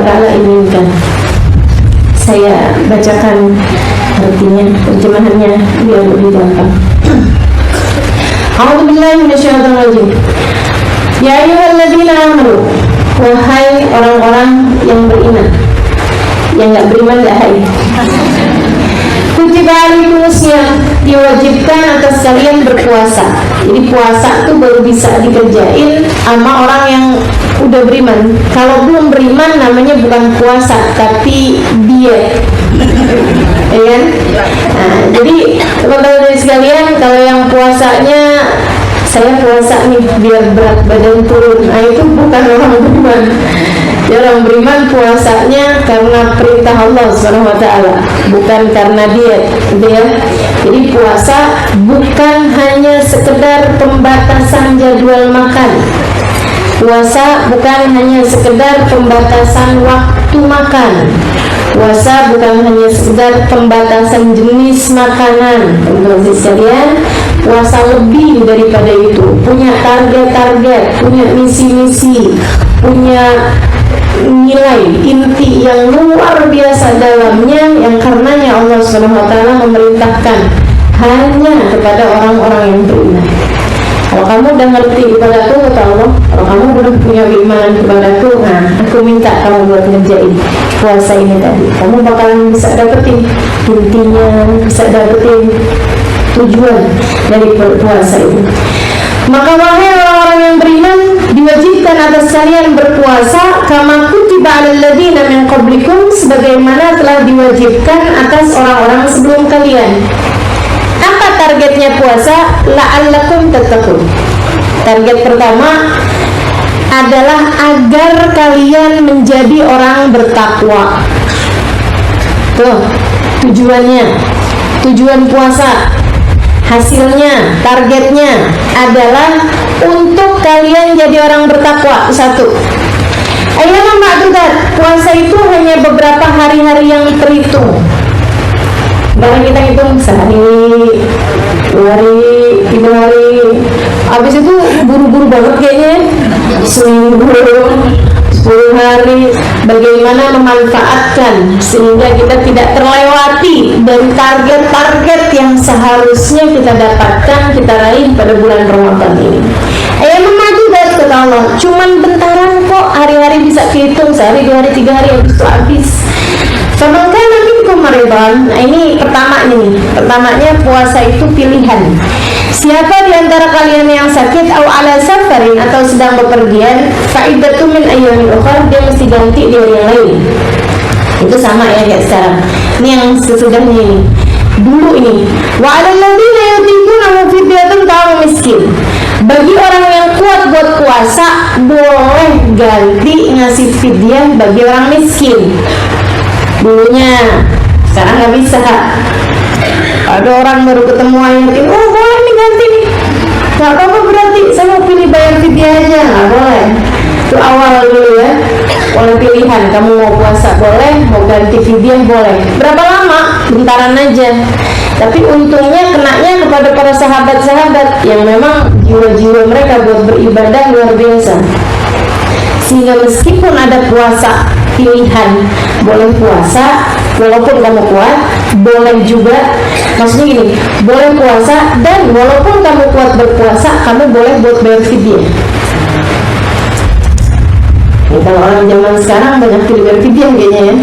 Ta'ala inginkan. Saya bacakan artinya, terjemahannya biar lebih gampang. A'udzubillahi minasyaitonir rajim. Ya ayyuhalladzina amanu, wahai orang-orang yang beriman. Yang enggak beriman enggak hai. Kutiba alaikumusiyam, diwajibkan atas kalian berpuasa. Jadi puasa itu baru bisa dikerjain sama orang yang udah beriman. Kalau belum beriman namanya bukan puasa, tapi diet. Ya kan? Nah, jadi teman-teman sekalian, kalau yang puasanya saya puasa nih biar berat badan turun, nah itu bukan orang beriman. Orang beriman puasanya karena perintah Allah SWT, bukan karena diet, gitu ya. Jadi puasa bukan hanya sekedar pembatasan jadwal makan. Puasa bukan hanya sekedar pembatasan waktu makan. Puasa bukan hanya sekedar pembatasan jenis makanan. Teman-teman sekalian, puasa lebih daripada itu. Punya target-target, punya misi-misi, punya nilai inti yang luar biasa dalamnya, yang karenanya Allah SWT memerintahkan hanya kepada orang-orang yang beriman. Kalau kamu udah ngerti kepadaku, kata Allah, kalau kamu udah punya keimanan kepadaku, nah aku minta kamu buat ngerjain puasa ini tadi. Kamu bakalan bisa dapetin intinya, bisa dapetin tujuan dari puasa ini. Maka wahai orang-orang yang beriman, diwajibkan atas kalian berpuasa kama kutiba 'alal ladzina min qablikum, sebagaimana telah diwajibkan atas orang-orang sebelum kalian. Apa targetnya puasa? La'allakum tattaqun. Target pertama adalah agar kalian menjadi orang bertakwa. Tuh, tujuannya, tujuan puasa. Hasilnya, targetnya adalah untuk kalian jadi orang bertakwa. Satu, ayyaman ma'dudat, puasa itu hanya beberapa hari-hari yang terhitung. Barang kita hitung sehari, 2 hari, 3 hari, habis itu buru-buru banget kayaknya, seminggu, 10 hari. Bagaimana memanfaatkan sehingga kita tidak terlewati dari target-target yang seharusnya kita dapatkan, kita raih pada bulan Ramadan ini. Ayyaman ma'dudat, kata Allah, cuman bentaran kok, hari-hari bisa dihitung, sehari, 2 hari, 3 hari, habis itu habis. Faman minkum maridan. Nah, ini pertamanya nih. Pertamanya puasa itu pilihan. Siapa di antara kalian yang sakit atau ala safarin, atau sedang bepergian, fa'idatu min ayyamin ukhra, dia mesti ganti di hari yang lain. Itu sama ya kayak sekarang. Ini yang sesudahnya ini. Dulu ini, wa 'alal ladzina yutiquna fidyatun ta'amu miskin. Bagi orang yang kuat buat puasa, boleh ganti ngasih fidyah bagi orang miskin. Dulunya, sekarang nggak bisa. Ada orang baru ketemu ayat ini, oh boleh nih ganti nih, nggak apa-apa berarti saya mau pilih bayar fidyah aja, nggak boleh. Itu awal dulu ya, boleh pilihan, kamu mau puasa boleh, mau ganti fidyah boleh. Berapa lama? Bentaran aja. Tapi untungnya kenanya kepada para sahabat-sahabat yang memang jiwa-jiwa mereka buat beribadah luar biasa, sehingga meskipun ada puasa pilihan, boleh puasa walaupun kamu kuat, boleh juga, maksudnya gini, boleh puasa dan walaupun kamu kuat berpuasa, kamu boleh buat bayar fidyah. Kalau orang zaman sekarang banyak bayar fidyah kayaknya ya.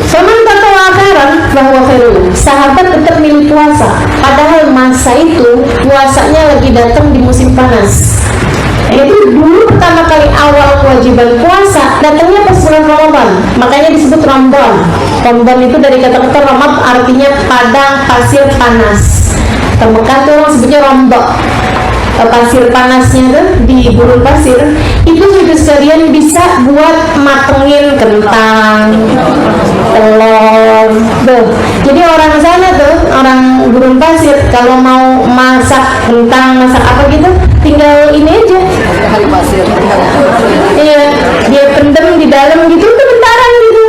Faman tatawa khairan fahuwa khairun. Sahabat tetap milih puasa, padahal masa itu puasanya lagi datang di musim panas. Itu dulu pertama kali awal kewajiban puasa datangnya pas bulan Ramadan, makanya disebut Ramadan. Ramadan itu dari kata-kata Ramad, artinya padang pasir panas. Mekah tuh orang sebutnya Ramadan. Pasir panasnya tuh di gurun pasir itu juga sekalian bisa buat matengin kentang, telur. Tuh. Jadi orang sana tuh, orang gurun pasir kalau mau masak kentang, masak apa gitu, tinggal ini aja. Iya, dia pendem di dalam gitu, tuh bentaran gitu.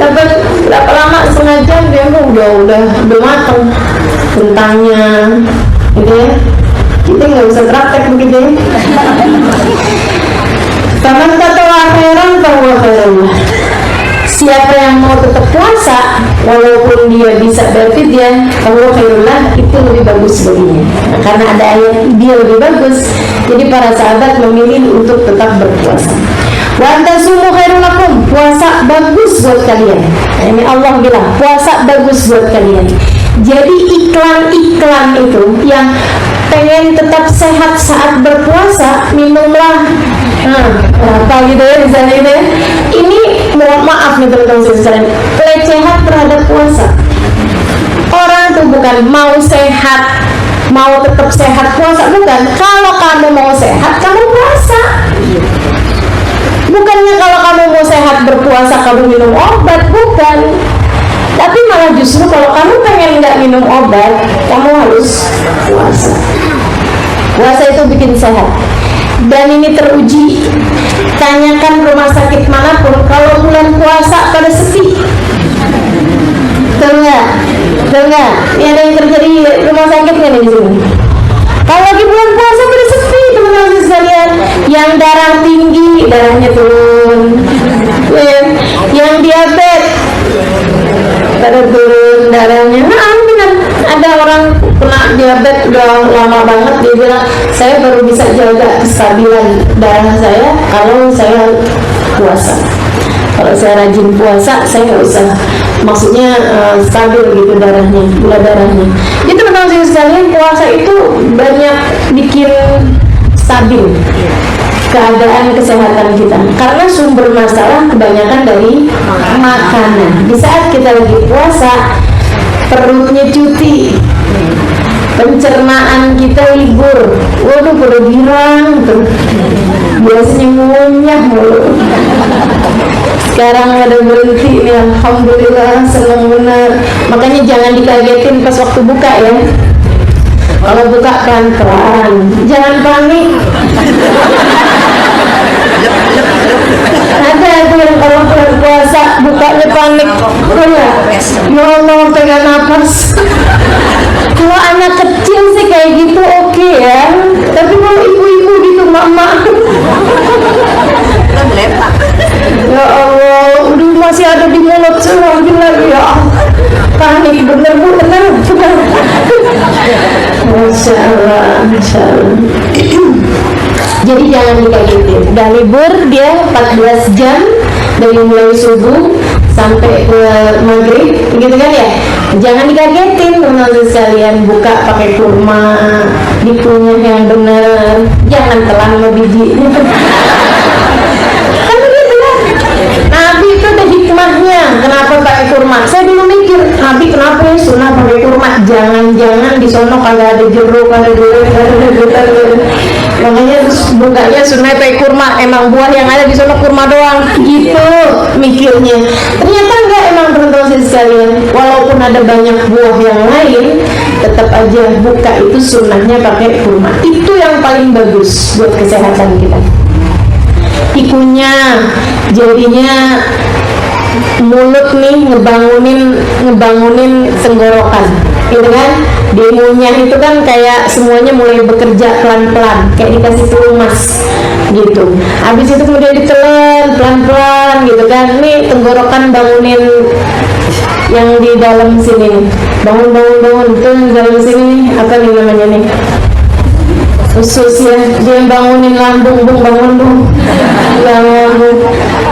Dapat berapa lama, setengah jam dia udah mateng kentangnya, gitu ya. Kita nggak bisa praktek begitu ya. Taman kata fahuwa khairul lah. Siapa yang mau tetap puasa walaupun dia bisa berfidyah, fahuwa khairul lah, itu lebih bagus baginya. Nah, karena ada ayat dia lebih bagus, jadi para sahabat memilih untuk tetap berpuasa. Wa antasumu khairul lakum, puasa bagus buat kalian. Nah, ini Allah bilang puasa bagus buat kalian. Jadi iklan-iklan itu yang pengen tetap sehat saat berpuasa, minumlah apa gitu ya misalnya itu ya. Ini mohon maaf nih teman-teman sekalian, pelecehan terhadap puasa. Orang tuh bukan mau sehat, mau tetap sehat puasa, bukan. Kalau kamu mau sehat, kamu puasa. Bukannya kalau kamu mau sehat berpuasa kamu minum obat, bukan. Tapi malah justru kalau kamu pengen nggak minum obat, kamu harus puasa. Puasa itu bikin sehat. Dan ini teruji. Tanyakan rumah sakit manapun, kalau bulan puasa pada sepi. Betul nggak? Betul nggak? Ini ada yang kerja di rumah sakit nggak nih di sini? Kalau lagi bulan puasa pada sepi, teman-teman sekalian. Yang darah tinggi, darahnya turun. Yang diabetes, pada turun darahnya. Nah, benar. Ada orang kena diabetes udah lama banget, dia bilang saya baru bisa jaga kestabilan darah saya kalau saya puasa. Kalau saya rajin puasa, saya nggak usah, maksudnya stabil gitu darahnya, gula darahnya. Jadi teman-teman sekalian, puasa itu banyak bikin stabil keadaan kesehatan kita, karena sumber masalah kebanyakan dari makanan. Di saat kita lagi puasa, perutnya cuti, pencernaan kita libur, waduh perut girang tuh, biasanya ngunyah mulu. Sekarang ada berhenti nih, alhamdulillah, senang benar. Makanya jangan dikagetin pas waktu buka ya. Kalau buka pelan-pelan, jangan panik. Ada itu yang kalau puasa bukanya panik, ya Allah pegang napas. Kalau anak kecil sih kayak gitu oke ya, tapi kalau ibu-ibu gitu mak-mak, ya Allah, udah masih ada di mulut semua lagi ya, panik bener bu, bener. Masya Allah, Masya Allah. Jadi jangan dikagetin. Udah libur dia 14 jam dari mulai subuh sampai ke maghrib, gitu kan ya? Jangan dikagetin teman-teman sekalian, buka pakai kurma, dikunyah yang benar, jangan telan sama biji. Kan begitu kan? Nabi itu ada hikmahnya kenapa pakai kurma. Saya dulu mikir, Nabi kenapa ya sunnah pakai kurma? Jangan-jangan di sono kagak ada jeruk, kagak ada makanya bukanya sunnah pakai kurma, emang buah yang ada di sono kurma doang gitu mikirnya. Ternyata enggak, emang teman-teman sekalian, walaupun ada banyak buah yang lain, tetap aja buka itu sunnahnya pakai kurma. Itu yang paling bagus buat kesehatan kita. Ikunya jadinya mulut nih ngebangunin tenggorokan, gitu kan? Di ngunyah itu kan kayak semuanya mulai bekerja pelan-pelan, kayak dikasih pelumas gitu. Habis itu kemudian ditelan pelan-pelan gitu kan. Nih tenggorokan bangunin yang di dalam sini, bangun tuh di dalam sini, apa nih namanya nih? Usus ya, dia bangunin lambung, bangun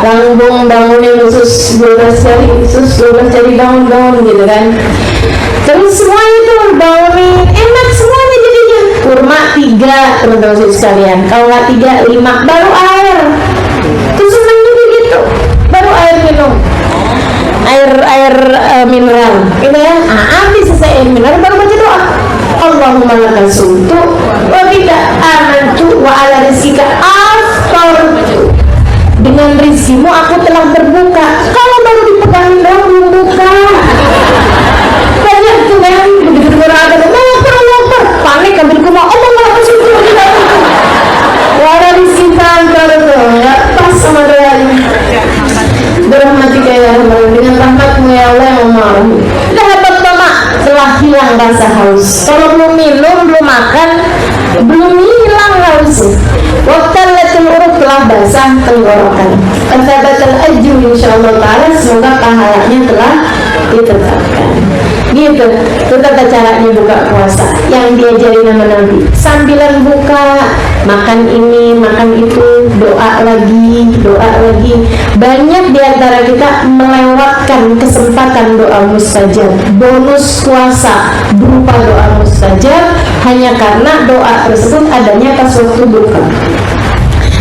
lambung, bangunin usus 12 jari, bangun gitu kan. Terus semuanya itu bangunin, enak semuanya jadinya. Kurma 3 teman-teman sekalian, kalau nggak 3, 5, baru air. Terus senang juga gitu, baru air minum, air mineral, gitu ya. Habis selesai air mineral baru baca doa. Allahumma lakal sumtu wa bika amantu wa ala rizkika aftartu. Dengan rizkimu aku telah berbuka. Kalau baru dipegangin doang belum buka. Banyak tuh kan, begitu dengar ada lapar, panik ambil kurma. Allahumma lakal sumtu wa ala rizkika aftartu. Nggak pas sama doanya. Berahmatika ya Allah, dengan rahmatmu ya Allah yang mau. Telah hilang rasa haus. Kalau belum minum, belum makan, belum hilang haus. Waktu letul urut telah basah tenggorokan. Fathabatal ajru insyaallah ta'ala, semoga pahalanya telah ditetapkan. Gitu, itu tata caranya buka puasa yang diajari nama Nabi. Sambilan buka, makan ini, makan itu, doa lagi, doa lagi. Banyak diantara kita melewatkan kesempatan doa mustajab, bonus puasa berupa doa mustajab, hanya karena doa tersebut adanya pas waktu buka.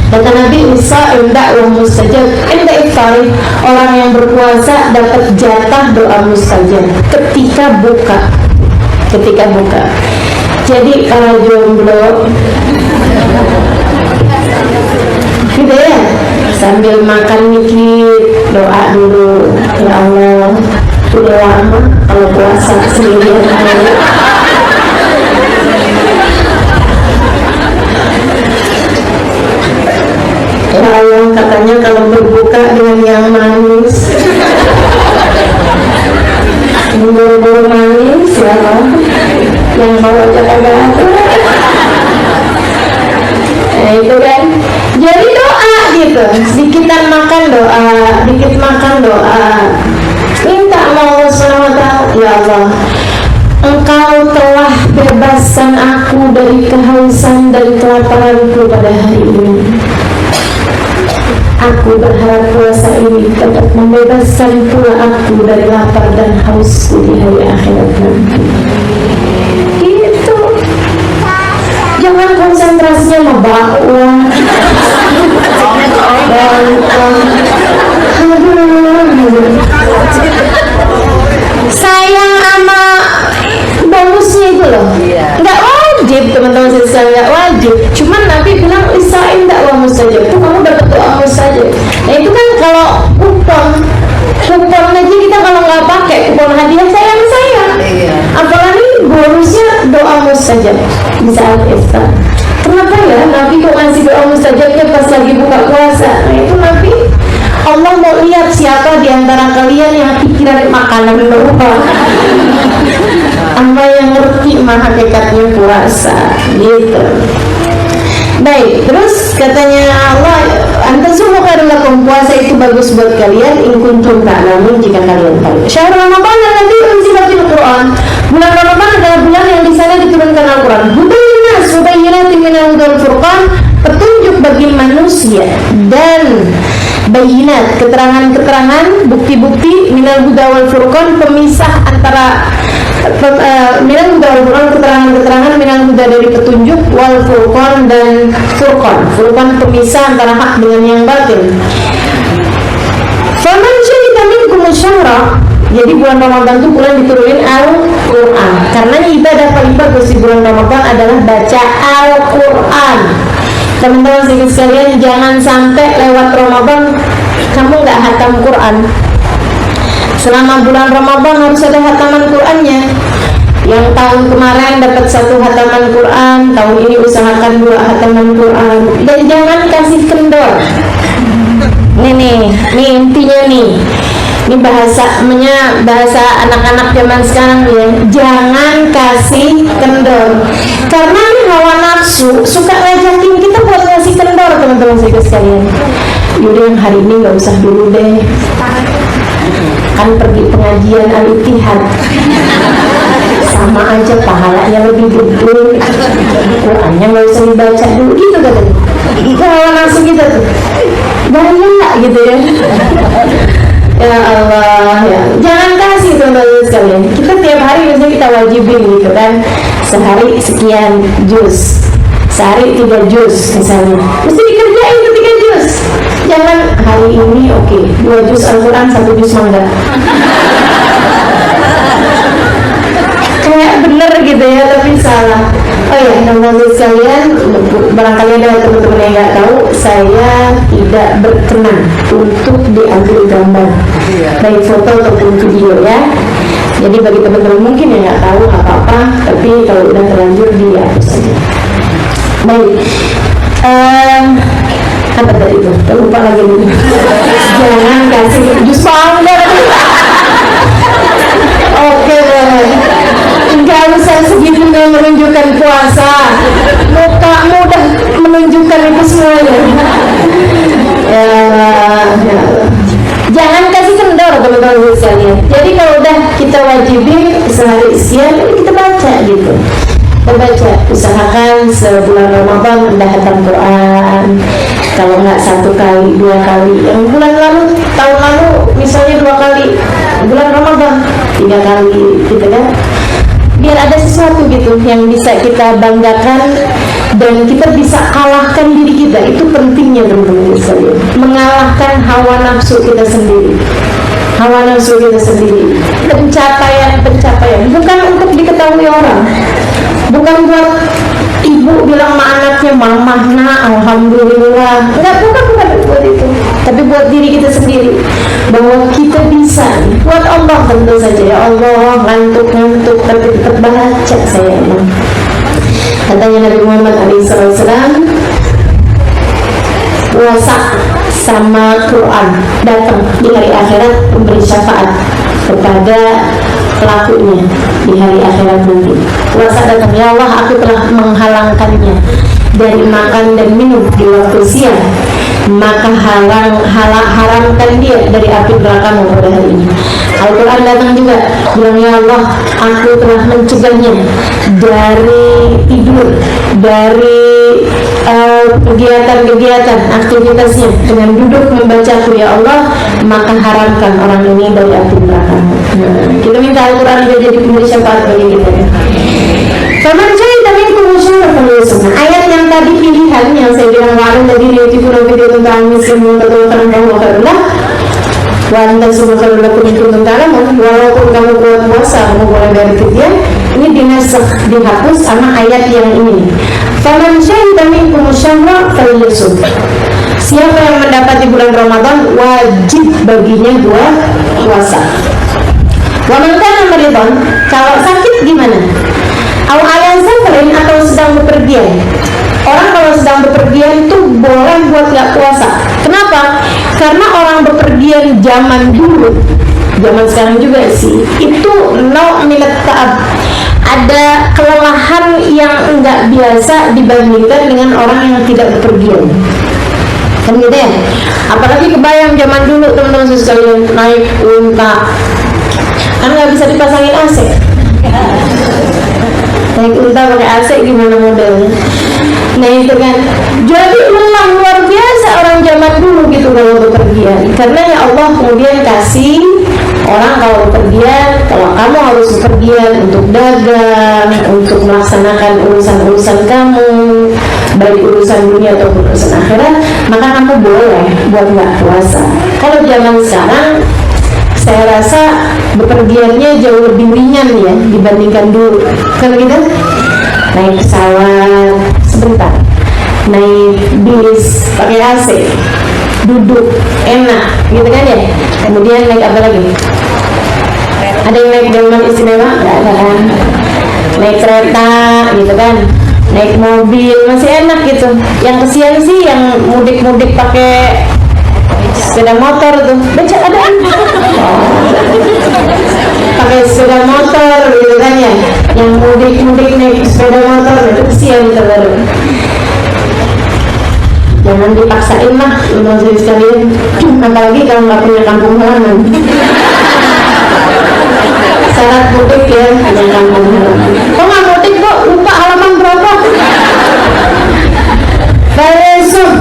Kata Nabi, Isa'im da'wah mustajab inda iftari, orang yang berpuasa dapat jatah doa mustajab ketika buka. Ketika buka. Jadi kalau jomblo gitu ya, sambil makan mikir, doa dulu, ya Allah, udah lama kalau puasa sendirian. Ya Allah, katanya kalau berbuka dengan yang manis, buru-buru manis, ya Allah, yang bawa jaga-jaga. Nah itu kan, jadi doa gitu, dikitan makan doa, dikit makan doa, minta sama Allah SWT, ya Allah, Engkau telah bebaskan aku dari kehausan dan kelaparanku pada hari ini. Aku berharap puasa ini dapat membebaskan pula aku dari lapar dan hausku di hari akhirat nanti. Gitu. Jangan konsentrasinya membawa dan sayang sama bonusnya itu loh. Nggak wajib teman-teman sekalian, nggak wajib. Cuman Nabi bilang isain dakwah mustajab, itu kamu dapat doa mustajab. Nah itu kan kalau kupon aja kita kalau nggak pakai kupon hadiah sayang, apalagi bonusnya doa mustajab di saat iftar. Kenapa ya Nabi kok ngasih doa mustajabnya pas lagi buka puasa? Nah itu Nabi, Allah mau lihat siapa di antara kalian yang pikiran makanan doang, sama yang ngerti hakikatnya puasa gitu. Baik, terus katanya Allah, antasumma khairul lakum, puasa itu bagus buat kalian in kuntum ta'lamun, jika kalian tahu. Syahrul Ramadan alladzi unzila fil Qur'an, bulan Ramadan adalah bulan yang di sana diturunkan Al-Qur'an. Hudayyinatin subayyinatin minal hudal furqan, petunjuk bagi manusia dan bayinat, keterangan-keterangan, bukti-bukti, minal huda wal furqan, pemisah antara minal huda wal furqan, keterangan-keterangan, minal huda dari petunjuk, wal furqan dan furqan, furqan pemisah antara hak dengan yang batil. Faman syahida minkum syahra, jadi bulan Ramadan itu bulan diturunin Al-Quran, karena ibadah paling bagus di bulan Ramadan adalah baca Al-Quran. Teman-teman sekalian, jangan sampai lewat Ramadan kamu nggak hatam Quran. Selama bulan Ramadan harus ada hataman Qurannya. Yang tahun kemarin dapat 1 hataman Quran, tahun ini usahakan 2 hataman Quran. Dan jangan kasih kendor. Nih intinya nih. Ini bahasa anak-anak zaman sekarang ya. Jangan kasih kendor. Karena hawa nafsu suka ngajakin kita buat ngasih kendor, teman-teman sekalian. Yaudah yang hari ini nggak usah dulu deh. Kan pergi pengajian Al-Ittihad. Sama aja pahalanya lebih gede. Qurannya nggak usah dibaca dulu gitu katanya. Itu hawa nafsu kita tuh. Gaya gitu ya. Ya Allah ya. Jangan kasih teman-teman sekalian. Kita tiap hari biasanya kita wajibin gitu kan. Sehari sekian juz, sehari 3 juz misalnya. Mesti dikerjain itu 3 juz. Jangan hari ini 2 juz Al-Quran, 1 juz mangga. Kayak bener gitu ya, tapi salah. Oh ya, teman-teman sekalian, barangkali ada teman-teman yang nggak tahu, saya tidak berkenan untuk diambil gambar, baik foto ataupun video ya. Jadi bagi teman-teman mungkin yang nggak tahu apa-apa, tapi kalau udah terlanjur dihapus saja. Baik, apa tadi itu? Lupa lagi nih. Jangan kasih jus mangga. Oke, nggak usah segitunya menunjukkan puasa. Mukamu udah menunjukkan itu semuanya. Ya, ya Allah. Jangan kasih kendor teman-teman sekalian. Jadi kalau udah kita wajibin sehari sekian, kita baca gitu. Kita baca, usahakan sebulan Ramadan udah hatam Quran. Kalau nggak 1 kali, 2 kali. Yang bulan lalu, tahun lalu misalnya 2 kali. Bulan Ramadan 3 kali, gitu kan? Biar ada sesuatu gitu yang bisa kita banggakan dan kita bisa kalahkan diri kita. Itu pentingnya teman-teman sekalian, mengalahkan hawa nafsu kita sendiri. Hawa nafsu kita sendiri, pencapaian bukan untuk diketahui orang, bukan buat ibu bilang sama anaknya, mamah nak alhamdulillah, bukan buat itu, tapi buat diri kita sendiri, bahwa kita bisa. Buat Allah tentu saja, ya Allah ngantuk tapi tetap baca saya. Katanya Nabi Muhammad SAW, puasa sama Quran datang di hari akhirat memberi syafaat kepada pelakunya di hari akhirat nanti. Puasa datang, ya Allah aku telah menghalangkannya dari makan dan minum di waktu siang, maka haramkan dia dari api neraka pada hari ini. Al-Quran datang juga bilang, ya Allah aku telah mencegahnya dari tidur, dari kegiatan aktivitasnya dengan duduk membacaku, ya Allah maka haramkan orang ini dari api neraka. Kita minta Al-Quran jadi pemberi syafaat bagi kita. Faman syahida minkum syahra falyasum. Ayat yang tadi pilihan yang saya bilang kemarin tadi di video tentang muslim atau tentang Allah wanita semua kalau lakukan itu tentang walaupun kamu buat puasa kamu boleh dari fidyah, ini dihapus sama ayat yang ini. Faman syahida minkum syahra falyasum. Siapa yang mendapati bulan Ramadan wajib baginya puasa. Wa man kana maridan, kalau sakit gimana? Aw ala safarin, atau sedang bepergian. Orang kalau sedang bepergian tuh boleh buat nggak puasa. Kenapa? Karena orang bepergian zaman dulu, zaman sekarang juga sih, itu minat ta'ab, ada kelelahan yang nggak biasa dibandingkan dengan orang yang tidak bepergian. Kan gitu ya? Apalagi kebayang zaman dulu teman-teman sekalian naik unta, kan nggak bisa dipasangin AC. Naik unta pakai AC gimana modelnya? Nah itu kan, jadi lelah luar biasa orang zaman dulu gitu kalau bepergian. Karena ya Allah kemudian kasih orang kalau bepergian, kalau kamu harus bepergian untuk dagang, untuk melaksanakan urusan-urusan kamu, baik urusan dunia atau urusan akhirat, maka kamu boleh buat nggak puasa. Kalau zaman sekarang saya rasa bepergiannya jauh lebih ringan ya dibandingkan dulu. Kalau kita naik pesawat sebentar, naik bis pakai AC, duduk enak gitu kan ya. Kemudian naik apa lagi? Ada yang naik delman istimewa? Nggak ada kan? Naik kereta gitu kan, naik mobil masih enak gitu. Yang kesian sih yang mudik-mudik pakai sepeda motor tuh, baca ada pakai sepeda motor gitu kan ya, yang mudik naik sepeda motor itu kesian baru. Jangan dipaksain lah teman-teman sekalian, apalagi kalau nggak punya kampung halaman. Syarat mudik ya punya kampung halaman. Kok nggak mudik kok lupa halaman berapa? Beresum.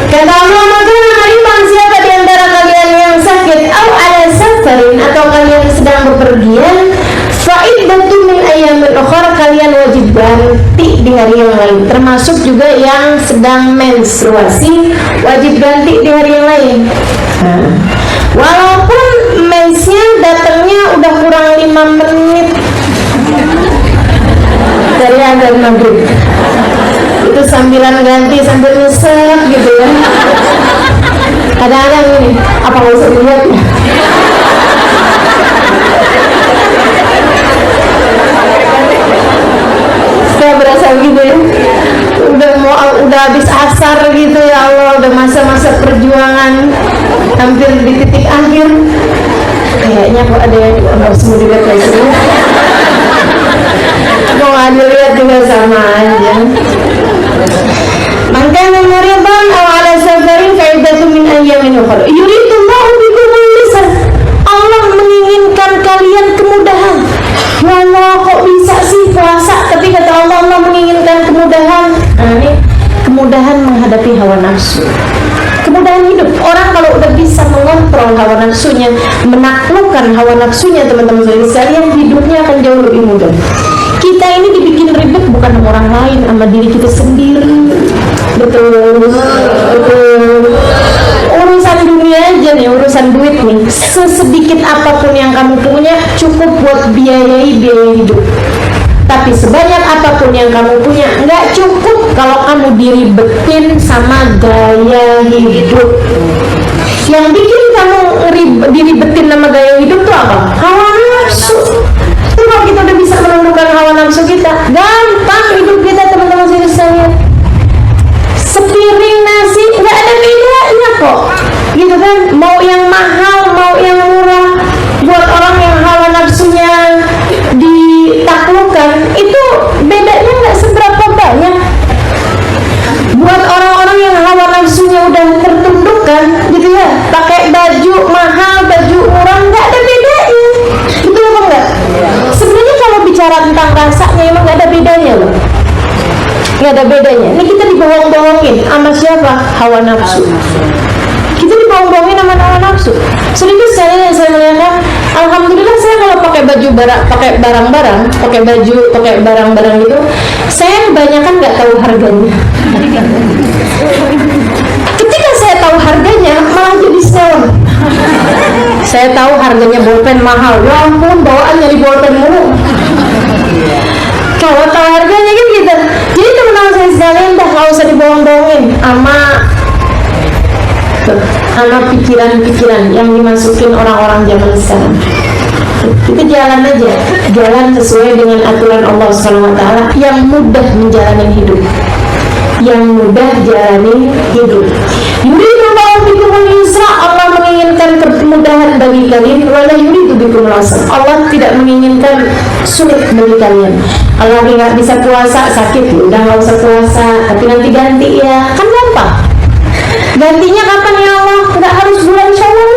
Kata Allah, maka mariman siapa di antara kalian yang sakit, au ala safarin, atau kalian sedang bepergian, fa'iddatun min ayyamin ukhra, kalian wajib ganti di hari yang lain. Termasuk juga yang sedang menstruasi wajib ganti di hari yang lain. Walaupun mensnya datangnya udah kurang 5 menit dari azan maghrib, itu sambilan ganti sambil nyesek gitu ya. Kadang-kadang ini apa nggak usah dilihat ya. Saya berasa gitu ya, udah habis asar gitu ya Allah, udah masa-masa perjuangan hampir di titik akhir. Kayaknya kok ada yang harus mau dilihat kayak sini. Mau nggak dilihat juga sama aja. Maka memoriban awal safarin faidatu min ayyamin yukhal. Yuridullahu bikumul yusra. Allah menginginkan kalian kemudahan. Ya Allah, kok bisa sih puasa tapi kata Allah, Allah menginginkan kemudahan. Nah, ini kemudahan menghadapi hawa nafsu, kemudahan hidup. Orang kalau udah bisa mengontrol hawa nafsunya, menaklukkan hawa nafsunya, teman-teman sekalian, hidupnya akan jauh lebih mudah. Kita ini dibikin ribet bukan sama orang lain, sama diri kita sendiri. Betul. Urusan dunia aja nih, urusan duit nih, sesedikit apapun yang kamu punya cukup buat biayai biaya hidup. Tapi sebanyak apapun yang kamu punya nggak cukup kalau kamu diribetin sama gaya hidup. Yang bikin kamu diribetin sama gaya hidup tuh apa? Hawa nafsu. Kalau kita udah bisa menundukkan hawa nafsu kita, gampang hidup kita, teman-teman sekalian. Sepiring nasi nggak ada bedanya kok, gitu kan? Mau yang mahal, mau yang murah, buat orang yang hawa nafsunya ditaklukkan itu bedanya nggak seberapa banyak. Buat orang-orang yang hawa nafsunya udah tertundukkan, gitu ya, pakai baju mahal, baju murah, nggak ada bedanya. Itu apa enggak? Sebenarnya kalau bicara tentang rasanya emang nggak ada bedanya loh. Nggak ada bedanya. Ini kita dibohong-bohongin sama siapa? Hawa nafsu. Kita dibohong-bohongin sama hawa nafsu. Sedikit sekali yang saya melihatkan, alhamdulillah saya kalau pakai baju pakai barang-barang, pakai baju, pakai barang-barang itu, saya kebanyakan nggak tahu harganya. Ketika saya tahu harganya, malah jadi senang. Saya tahu harganya bolpen mahal, ya ampun, bawaan nyari bolpen mulu. Kalau tahu harganya kan gitu. Jadi teman-teman saya sekalian, dah nggak usah dibohong-bohongin sama pikiran-pikiran yang dimasukin orang-orang zaman sekarang. Kita jalan aja, jalan sesuai dengan aturan Allah SWT yang mudah menjalani hidup, yang mudah jalani hidup. Yuridullahu bikumul yusra, Allah menginginkan kemudahan bagi kalian, wala yuridu bikumul usra. Allah tidak menginginkan sulit bagi kalian. Allah nggak bisa puasa, sakit, udah nggak usah puasa, tapi nanti ganti ya, kan gampang. Gantinya kapan ya Allah? Nggak harus bulan Syawal.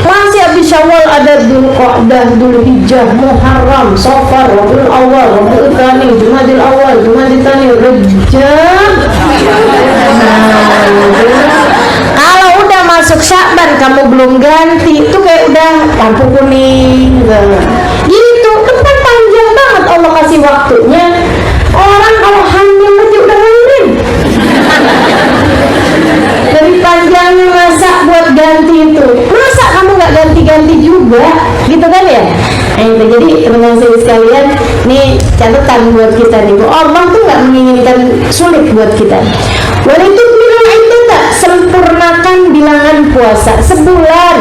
Masih habis Syawal ada Dzulqa'dah, Dzulhijjah, Muharram, Safar, Rabiul Awal, Rabiul Tsani, Jumadil Awal, Jumadil Tsani, Rajab. Kalau udah masuk Sya'ban kamu belum ganti, itu kayak udah lampu kuning. Gitu, tempat panjang banget Allah kasih waktunya. Orang kalau hamil aja udah ngalirin. Dari panjangnya masa buat ganti itu, masa kamu nggak ganti-ganti juga, gitu kan ya? Jadi teman-teman saya sekalian, nih catatan buat kita nih, Allah tuh nggak menginginkan sulit buat kita. Walaupun bilang itu tak sempurnakan bilangan puasa sebulan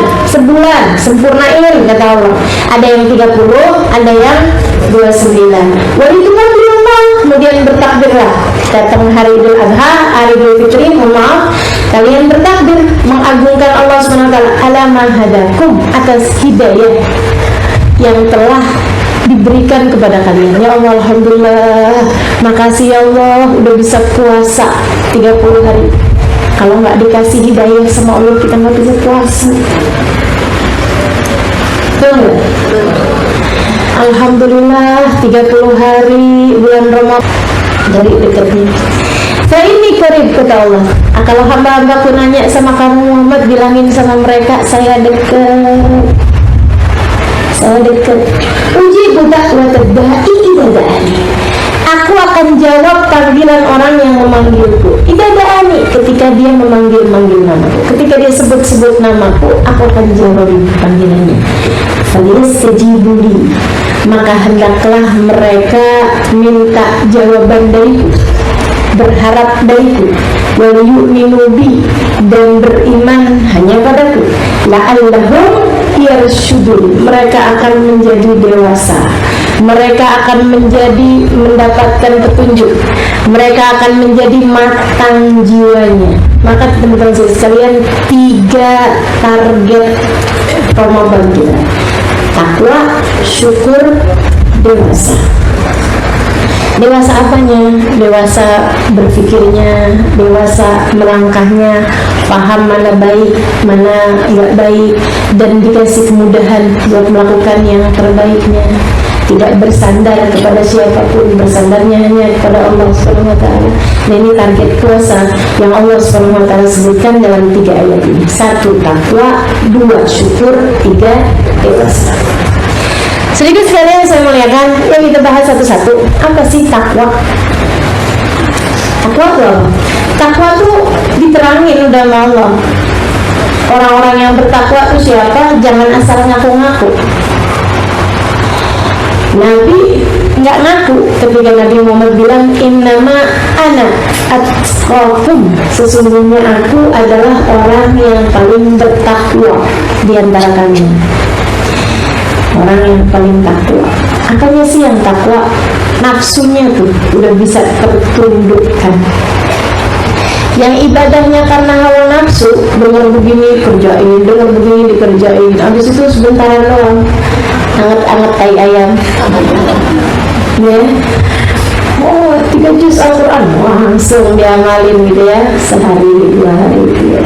sempurnain kata Allah. Ada yang 30, ada yang 29. Walaupun bilang kemudian bertakbirlah datang hari Idul Adha, hari Idul Fitri, maaf, kalian bertakbir mengagungkan Allah SWT ala ma hadakum, atas hidayah yang telah diberikan kepada kalian. Ya Allah, alhamdulillah, makasih ya Allah udah bisa puasa 30 hari. Kalau nggak dikasih hidayah sama Allah, kita nggak bisa puasa. Betul? Alhamdulillah 30 hari bulan Ramadan dari dekatnya. Saya ini qarib kata Allah. Kalau hamba-hambaku nanya sama kamu Muhammad, bilangin sama mereka saya dekat. Saya dekat. Uji budak wa tadda'i idza da'ani. Aku akan jawab panggilan orang yang memanggilku. Idza da'ani, ketika dia memanggil-manggil namaku. Ketika dia sebut-sebut namaku, aku akan jawab panggilannya. Falyastajibu li, maka hendaklah mereka minta jawaban dariku, berharap dariku, wal yu'minu bi, dan beriman hanya padaku, la'allahum yarshudun, mereka akan menjadi dewasa, mereka akan mendapatkan petunjuk, mereka akan menjadi matang jiwanya. Maka teman-teman sekalian, 3 target Ramadan kita: takwa, syukur, dewasa. Dewasa apanya? Dewasa berpikirnya, dewasa melangkahnya, paham mana baik, mana enggak baik, dan dikasih kemudahan buat melakukan yang terbaiknya. Tidak bersandar kepada siapapun, bersandarnya hanya kepada Allah Subhanahu wa taala. Nah, ini target puasa yang Allah Subhanahu wa taala sebutkan dalam 3 ayat ini. 1 takwa, 2 syukur, 3 dewasa. Sedikit sekalian saya muliakan, yang kita bahas satu-satu. Apa sih takwa? Takwa itu apa? Takwa itu diterangin udah sama Allah. Orang-orang yang bertakwa itu siapa? Jangan asal ngaku-ngaku. Nabi nggak ngaku ketika Nabi Muhammad bilang innama ana atqakum, sesungguhnya aku adalah orang yang paling bertakwa di antara kalian. Orang yang paling takwa. Apanya sih yang takwa? Nafsunya tuh udah bisa tertundukkan. Yang ibadahnya karena hawa nafsu, dengar begini kerjain, dengar begini dikerjain, habis itu sebentaran doang, anget-anget tai ayam, ya. Oh 3 juz Al-Quran, langsung diamalin gitu ya, sehari 2 hari gitu ya.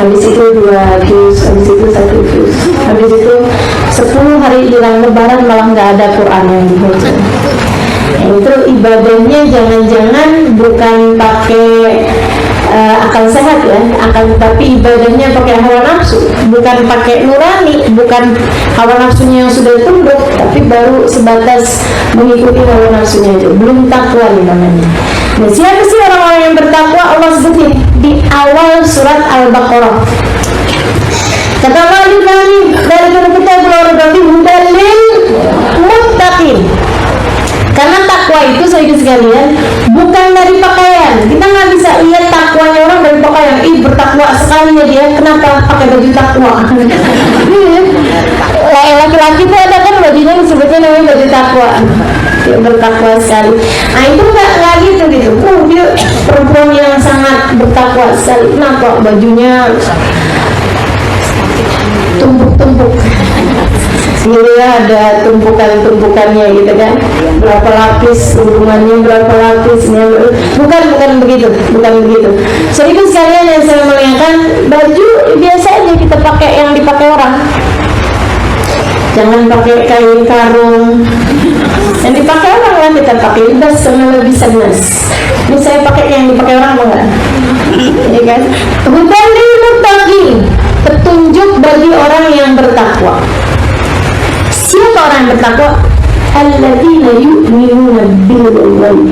Habis itu 2 juz, habis itu 1 juz, habis itu 10 hari jelang lebaran malah nggak ada Quran yang dibaca. Itu ibadahnya jangan-jangan bukan pakai akal sehat ya, tapi ibadahnya pakai hawa nafsu, bukan pakai nurani, bukan hawa nafsunya yang sudah tunduk, tapi baru sebatas mengikuti hawa nafsunya aja, belum takwa nih namanya. Nah, siapa sih orang-orang yang bertakwa? Allah sebutin di awal surat Al-Baqarah. Kata Allah di kami dari kita berarti hudalil muttaqin. Karena takwa itu sedikit sekalian bukan dari pakaian. Kita nggak bisa lihat takwanya orang dari pakaian. Bertakwa sekali ya dia, kenapa pakai baju takwa? Laki-laki itu ada kan bajunya disebutnya namanya baju takwa. Dia bertakwa sekali. Nah itu nggak gitu. Dia perempuan yang sangat bertakwa sekali. Kenapa bajunya tumpuk-tumpuk? Gitu ya, ada tumpukan-tumpukannya gitu kan, berapa lapis hubungannya, berapa lapisnya, bukan begitu. Sedikit sekalian yang saya muliakan, baju biasa aja kita pakai yang dipakai orang, jangan pakai kain karung yang dipakai orang lah, kita pakai bebas sama lebih senas. Ini saya pakai yang dipakai orang enggak? Ya kan? Hudalil muttaqin, petunjuk bagi orang yang bertakwa. Siapa orang yang bertakwa? Alladzina yu'minuna bil ghaib.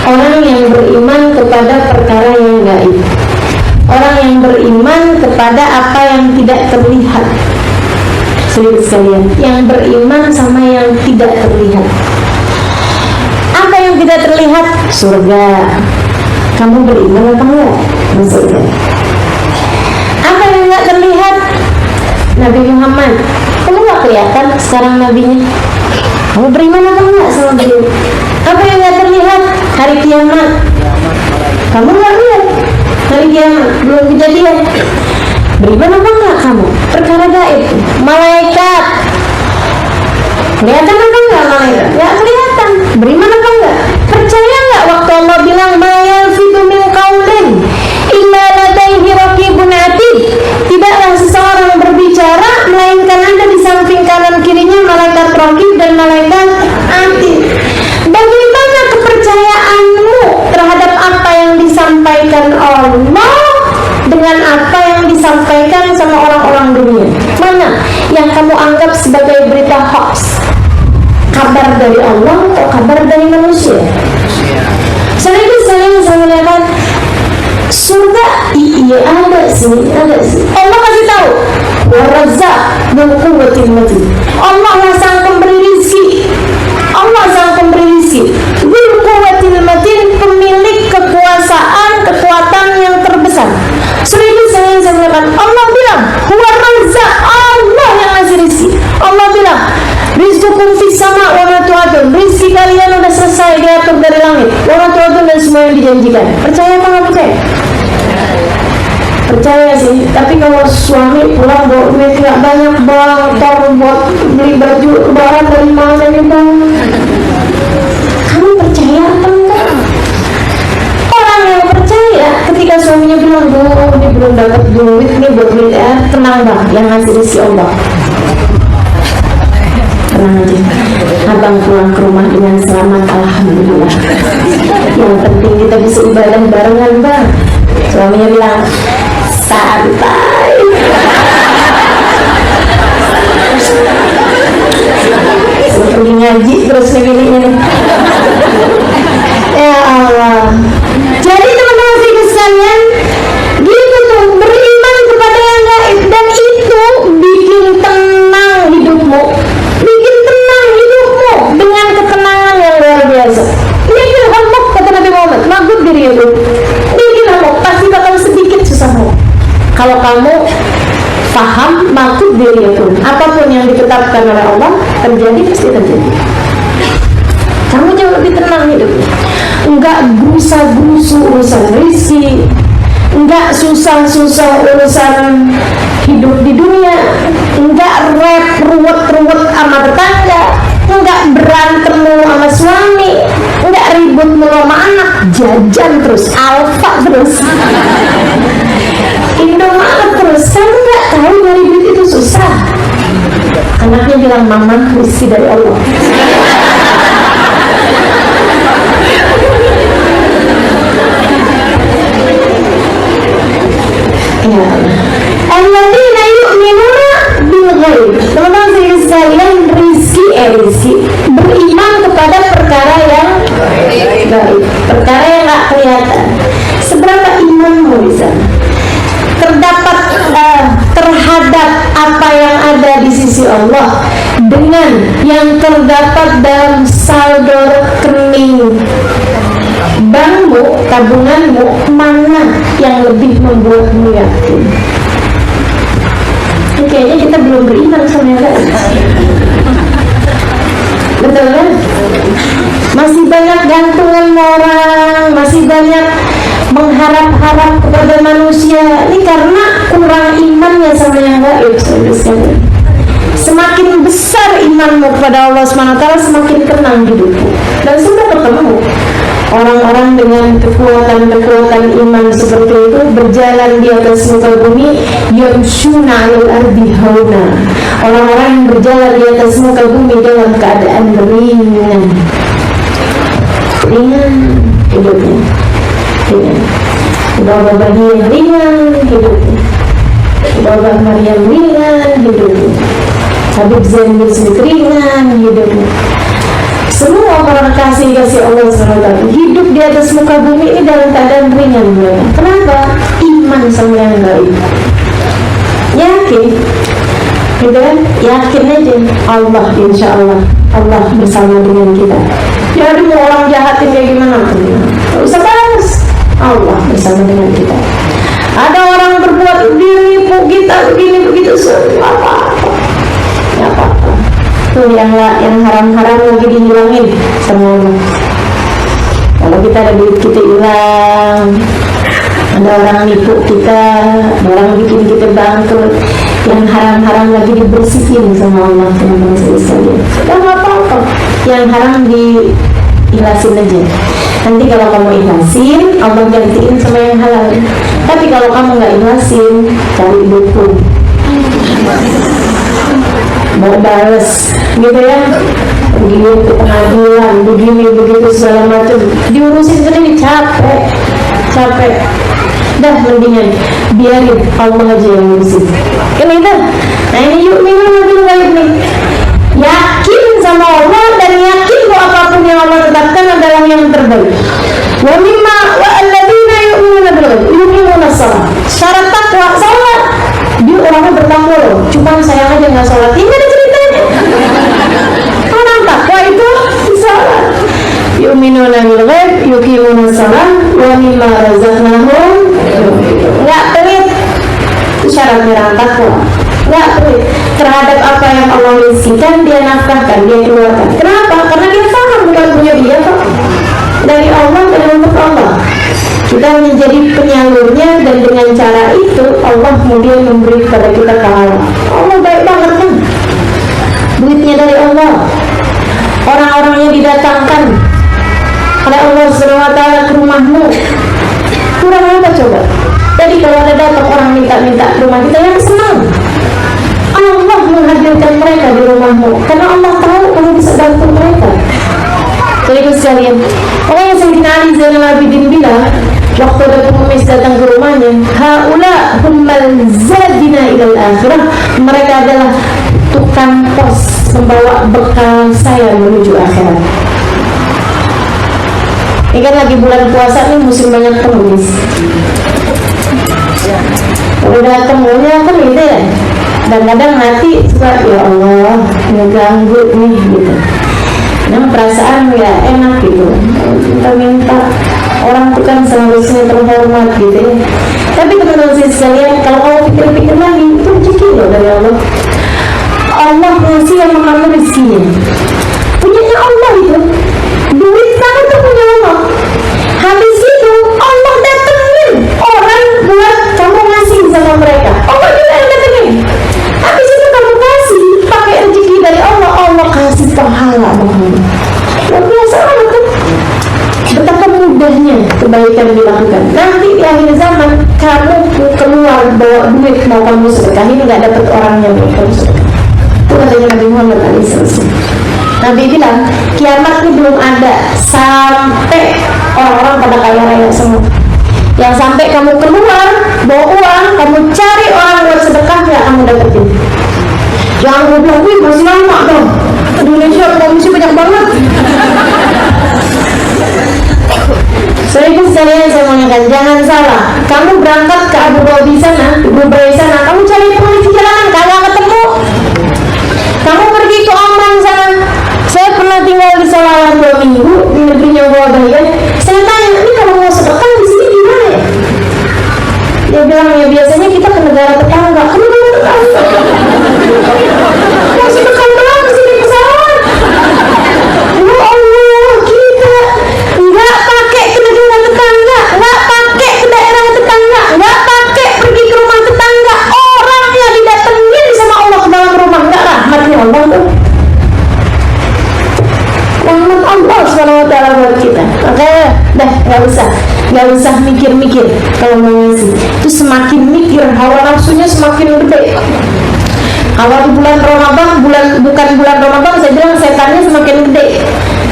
Orang yang beriman kepada perkara yang gaib. Orang yang beriman kepada apa yang tidak terlihat. Sedikit sekalian, yang beriman sama yang tidak terlihat. Apa yang tidak terlihat? Surga. Kamu beriman apa enggak? Surga. Apa yang enggak terlihat? Nabi Muhammad. Kamu gak kelihatan sekarang nabinya? Kamu beriman apa enggak sama beliau? Apa yang gak terlihat? Hari kiamat. Kamu gak lihat hari kiamat, belum kejadian. Beriman apa enggak kamu? Perkara gaib. Malaikat. Kelihatan apa enggak malaikat? Gak kelihatan. Beriman apa enggak? Percaya enggak waktu Allah bilang ma yalfidu min qaulin illa ladaihi raqibun atid? Tidaklah seseorang berbicara melainkan ada di samping kanan kirinya malaikat raqib dan malaikat atid. Bagaimana kepercayaanmu terhadap apa yang disampaikan Allah dengan apa yang disampaikan sama orang-orang dunia? Mana yang kamu anggap sebagai berita hoax? Kabar dari Allah atau kabar dari manusia? Sedikit saya melihat surga, iya ada sih. Allah kasih tahu, War-Razzaq dzul quwwatil matin. Allah lah sang pemberi rizki. Dzul quwwatil matin, pemilik kekuatan yang terbesar. Sedikit saya melihat Allah bilang, War-Razzaq, Allah yang ngasih rizki. Allah bilang, rizqukum fis sama' wa ma tu'adun. Rizki kalian udah selesai diatur dari langit. Wa ma tu'adun, dan semua yang dijanjikan. Percaya apa nggak percaya? Percaya sih, tapi kalau suami pulang bawa duit nggak banyak, bawa motor buat beli baju lebaran dari mana nih bang? ya, ketika suaminya bilang, "Bu, ini belum dapat duit nih buat beli," tenang bang, yang ngasih rezeki Allah. Tenang aja, abang pulang ke rumah dengan selamat, alhamdulillah. Yang penting kita bisa ibadah barengan bang. Suaminya bilang, "Santai." Pergi ngaji terus nih miliknya nih. Ya Allah. Jadi teman-teman sekalian, gitu tuh, beriman kepada yang gaib, dan itu bikin tenang hidupmu, bikin tenang hidupmu dengan ketenangan yang luar biasa. Bikin hamuk, kata Nabi Muhammad, magut diri itu. Bikin hamuk, pasti bakal sedikit susahmu. Kalau kamu paham maksud diri itu, apapun yang ditetapkan oleh Allah terjadi pasti terjadi. Kamu jauh lebih tenang hidup, enggak gerusa-gerusu urusan rezeki, enggak susah-susah urusan hidup di dunia, enggak ruwet-ruwet sama tetangga, enggak berantem mulu sama suami, enggak ribut mulu sama anak, jajan terus, alfa terus, Indomaret terus. Kamu nggak tahu dari duit itu susah. Anaknya bilang, "Mama, rezeki dari Allah." Ya, alladzina yu'minuna bil ghaib. Teman-teman sekalian, rezeki beriman kepada perkara yang gaib, perkara yang nggak kelihatan. Seberapa imanmu di sana terhadap apa yang ada di sisi Allah dengan yang terdapat dalam saldo rekening bankmu, tabunganmu, mana yang lebih membuatmu yakin? Kayaknya kita belum beriman sama yang gaib. Betul kan? Masih banyak gantungan orang, masih banyak mengharap-harap kepada manusia. Ini karena kurang imannya sama yang gaib. Semakin besar imanmu kepada Allah SWT, semakin tenang hidupmu. Dan sudah ketemu orang-orang dengan kekuatan-kekuatan iman seperti itu berjalan di atas muka bumi, yamshuna 'alal ardi hauna. Orang-orang yang berjalan di atas muka bumi dalam keadaan ringan hidupnya, ringan. Bapak yang ringan hidupnya, Bapak Maryam ringan hidupnya, Habib Zain Bismit ringan hidupnya. Semua orang kasih Allah SWT hidup di atas muka bumi ini dalam keadaan ringan. Kenapa? Iman sama yang gaib. Yakin, gitu kan? Yakin aja. Allah, insya Allah, Allah bersama dengan kita. Jadi mau orang jahatin kayak gimana? Gak usah balas. Allah bersama dengan kita. Ada orang berbuat diripu kita begini begitu, semua apa-apa, nggak apa-apa. Tuh yang haram-haram lagi dihilangin sama Allah. Kalau kita ada duit kita hilang, ada orang nipu kita, ada orang bikin kita bangkrut, yang haram-haram lagi dibersihin sama Allah, teman-teman sekalian. Sudah nggak apa-apa, yang haram diikhlasin aja. Nanti kalau kamu ikhlasin, Allah gantiin sama yang halal. Tapi kalau kamu nggak ikhlasin, cari dukun, mau bales, gitu ya, begini ke pengadilan, begini begitu segala macam, diurusin sendiri capek. Dah mendingan biarin Allah aja yang ngurusin. Kan itu. Nah ini yuk minum mobil gaib nih. Yakin sama Allah dan yakin bahwa apapun yang Allah tetapkan adalah yang terbaik. Wa mimma wa alladzina yu'minuna bil ghaib yuqimuna shalah. Syarat takwa salat. Dia orangnya bertakwa loh, cuma sayang aja nggak sholat. Ini ada ceritanya. Orang takwa itu salat. Yu'minuna bil ghaib yuqimuna shalah wa mimma razaqnahum nggak pelit. Itu syaratnya orang takwa. Nggak pelit terhadap apa yang Allah rezekikan, dia nafkahkan, dia keluarkan. Kenapa? Karena dia paham bukan punya dia kok, dari Allah dan untuk Allah. Kita menjadi penyalurnya, dan dengan cara itu Allah kemudian memberi kepada kita pahala. Allah baik banget kan? Duitnya dari Allah, orang-orangnya didatangkan oleh Allah SWT ke rumahmu. Kurang apa minta-minta ke rumah kita, yang senang Allah menghadirkan mereka di rumahmu, karena Allah tahu kamu bisa bantu mereka. Jadi sekalian, orang yang Sayyidina Ali Zainal Abidin bilang waktu ada pengemis datang ke rumahnya, haula hummal zadina ilal akhirah, mereka adalah tukang pos membawa bekal saya menuju akhirat. Ini kan lagi bulan puasa nih, musim banyak pengemis. Kalau ketemunya kan gitu ya, dan kadang hati suka, ya Allah ngeganggu nih gitu. Nah perasaan ya enak gitu, minta orang itu kan seharusnya terhormat gitu ya. Tapi teman-teman sekalian, kalau kamu pikir-pikir lagi, itu rezeki loh dari Allah. Allah ngasih yang mengatur rezekinya, punyanya Allah itu. Duit kamu tuh punya Allah. Habis itu Allah datengin orang buat kamu ngasih sama mereka. Allah juga yang datengin. Habis itu kamu kasih pakai rezeki dari Allah, Allah kasih pahala. Luar biasa banget kan? Betapa mudahnya kebaikan dilakukan. Nanti di akhir zaman kamu keluar bawa duit mau kamu sedekah, ini nggak dapat orangnya mau kamu sedekah. Itu katanya Nabi Muhammad SAW. Nabi bilang kiamat ini belum ada sampai orang-orang pada kaya raya semua. Yang sampai kamu keluar bawa uang, kamu cari orang buat sedekah, nggak kamu dapetin. Jangan gue bilang, wih masih lama dong, Indonesia komisi banyak banget. Seribu sekalian saya mau ingatkan, jangan salah. Kamu berangkat ke Abu Dhabi sana, Dubai sana, kamu cari pengemis di jalanan, kagak ketemu. Kamu pergi ke Oman sana, saya pernah tinggal di Salalah 2 minggu di negerinya gua bagian. Saya tanya, ini kalau mau sedekah di sini gimana ya? Dia bilang, ya biasanya kita ke negara tetangga. Ke negara tetangga mau sedekah doang ke sini pesawat. Ya Allah, kita nggak pakai ke negara tetangga, nggak pakai ke daerah tetangga, nggak pakai pergi ke rumah tetangga. Orang yang didatengin sama Allah ke dalam rumah, nggak rahmatnya Allah tuh. Rahmat Allah SWT buat kita. Makanya dah nggak usah mikir-mikir kalau mau ngasih. Itu semakin mikir, hawa nafsunya semakin gede. Kalau di bulan Ramadan, bukan bulan Ramadan, saya bilang setannya semakin gede.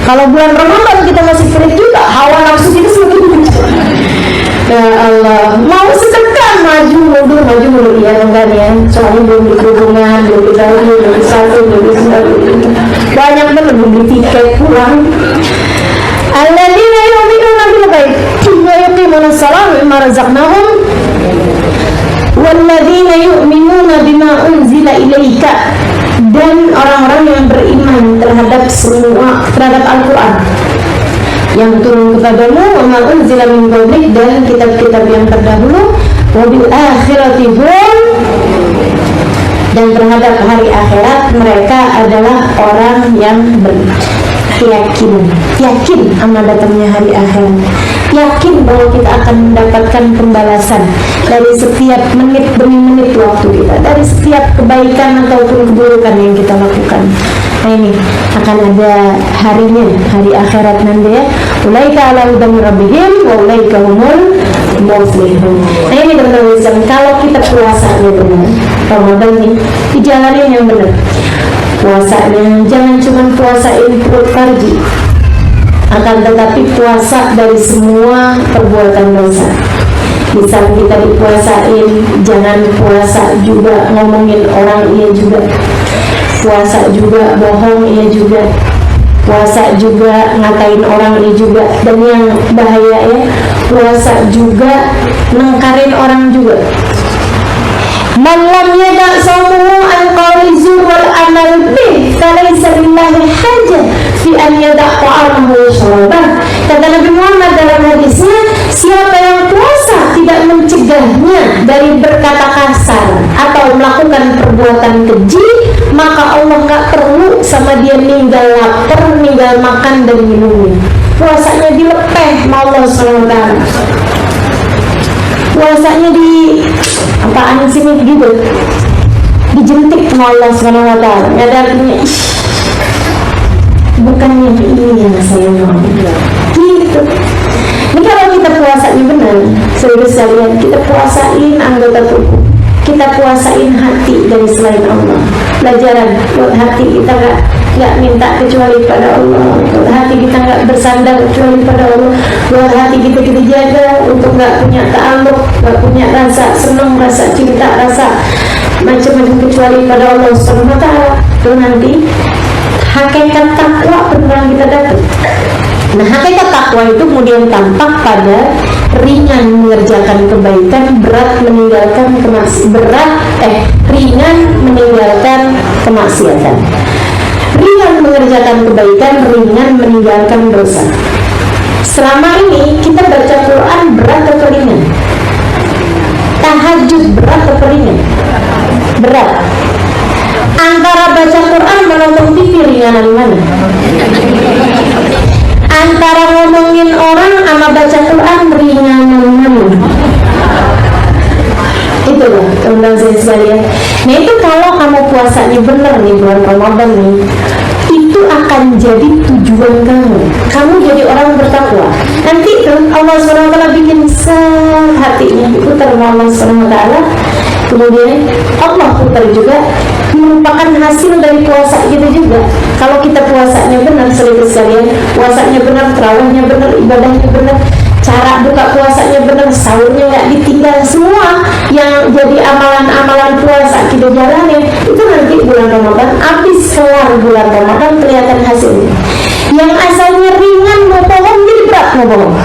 Kalau bulan Ramadan kita masih pelit juga, hawa nafsu kita semakin gede. Ya Allah, mau sedekah maju mundur ya enggak ya, soalnya belum dikerubungan, belum ditahu, belum disatu, belum disatu, banyak banget belum beli tiket pulang. Alladzina yu'minuna bil ghaib wa yuqimuna sholata wa mimma razaqnahum walladzina yu'minuna bima unzila ilaika, dan orang-orang yang beriman terhadap Al-Quran yang turun kepadamu, wa ma unzila min qablik, dan kitab-kitab yang terdahulu, wa bil akhirati hum, dan terhadap hari akhirat mereka adalah orang yang yakin sama datangnya hari akhirat, yakin bahwa kita akan mendapatkan pembalasan dari setiap menit demi menit waktu kita, dari setiap kebaikan ataupun keburukan yang kita lakukan. Nah ini akan ada harinya, hari akhirat nanti ya. Ulaika ala hudan min rabbihim wa ulaika humul muflihun. Nah ini teman-teman, kalau kita puasanya benar, Ramadan ini dijalanin yang benar. Puasanya jangan cuma puasain perut farji, akan tetapi puasa dari semua perbuatan dosa. Bisa kita dipuasain, jangan puasa juga ngomongin orang, iya juga. Puasa juga bohong, iya juga. Puasa juga ngatain orang, iya juga. Dan yang bahaya ya, puasa juga nengkarin orang juga. Man lam yada' sawmuhu an qawli zur wal amal bih falaysa lillahi hajah fi an yada' ta'amahu wa syarabah. Kata Nabi Muhammad dalam hadisnya, siapa yang puasa tidak mencegahnya dari berkata kasar atau melakukan perbuatan keji, maka Allah gak perlu sama dia ninggal lapar, ninggal makan dan minumnya. Puasanya dilepeh sama Allah SWT. Puasanya di apaan sini gitu, dijentik sama Allah SWT. Gak ada artinya, bukannya ini yang saya mau gitu. Ini kalau kita puasanya benar, Saudara sekalian, kita puasain anggota tubuh, kita puasain hati dari selain Allah. Pelajaran buat hati kita nggak minta kecuali pada Allah, buat hati kita nggak bersandar kecuali pada Allah, buat hati kita jaga untuk nggak punya ta'alluq, nggak punya rasa senang, rasa cinta, rasa macam-macam kecuali pada Allah Subhanahu wa ta'ala. Itu nanti hakikat takwa beneran kita dapat. Nah, hakikat takwa itu kemudian tampak pada ringan mengerjakan kebaikan, ringan meninggalkan kemaksiatan. Ringan mengerjakan kebaikan, ringan meninggalkan dosa. Selama ini kita baca Quran berat atau ringan? Tahajud berat atau ringan? Berat. Antara baca Quran menonton TV ringanan mana? Antara ngomongin orang sama baca Quran ringanan mana? Itulah teman-teman saya sekalian. Nah itu kalau kamu puasanya benar nih bulan Ramadan nih, itu akan jadi tujuan kamu. Kamu jadi orang bertakwa. Nanti Allah SWT bikin hatinya diputar sama Allah SWT. Kemudian Allah putar juga, merupakan hasil dari puasa kita juga. Kalau kita puasanya benar, saudara sekalian, puasanya benar, terawihnya benar, ibadahnya benar, cara buka puasanya benar, sahurnya nggak ditinggal, semua yang jadi amalan-amalan puasa kita jalanin, itu nanti bulan Ramadan, habis kelar bulan Ramadan kelihatan hasilnya. Yang asalnya ringan mau bohong jadi berat mau bohong.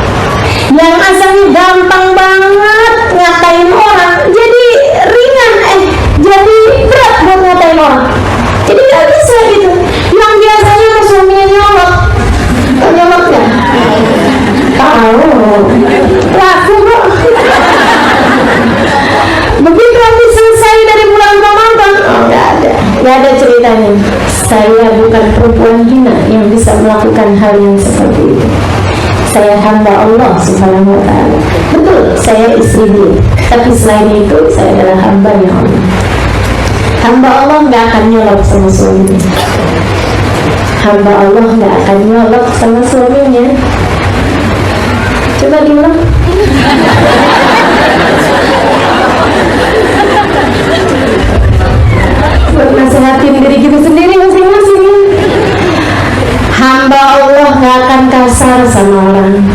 Yang asalnya gampang banget ngatain orang jadi ringan, jadi berat buat ngatain orang. Jadi nggak bisa gitu. Yang biasanya mau suaminya nyolot, nyolot nggak? Tahu, laku kok. Begitu nanti selesai dari bulan Ramadan, nggak ada ceritanya. Saya bukan perempuan hina yang bisa melakukan hal yang seperti itu. Saya hamba Allah Subhanahu wa ta'ala. Betul, saya istri dia, tapi selain itu saya adalah hambanya Allah. Hamba Allah nggak akan nyolot sama suaminya. Hamba Allah nggak akan nyolot sama suaminya. Coba diulang. Buat nasihatin diri kita sendiri masing-masing. Hamba Allah gak akan kasar sama orang.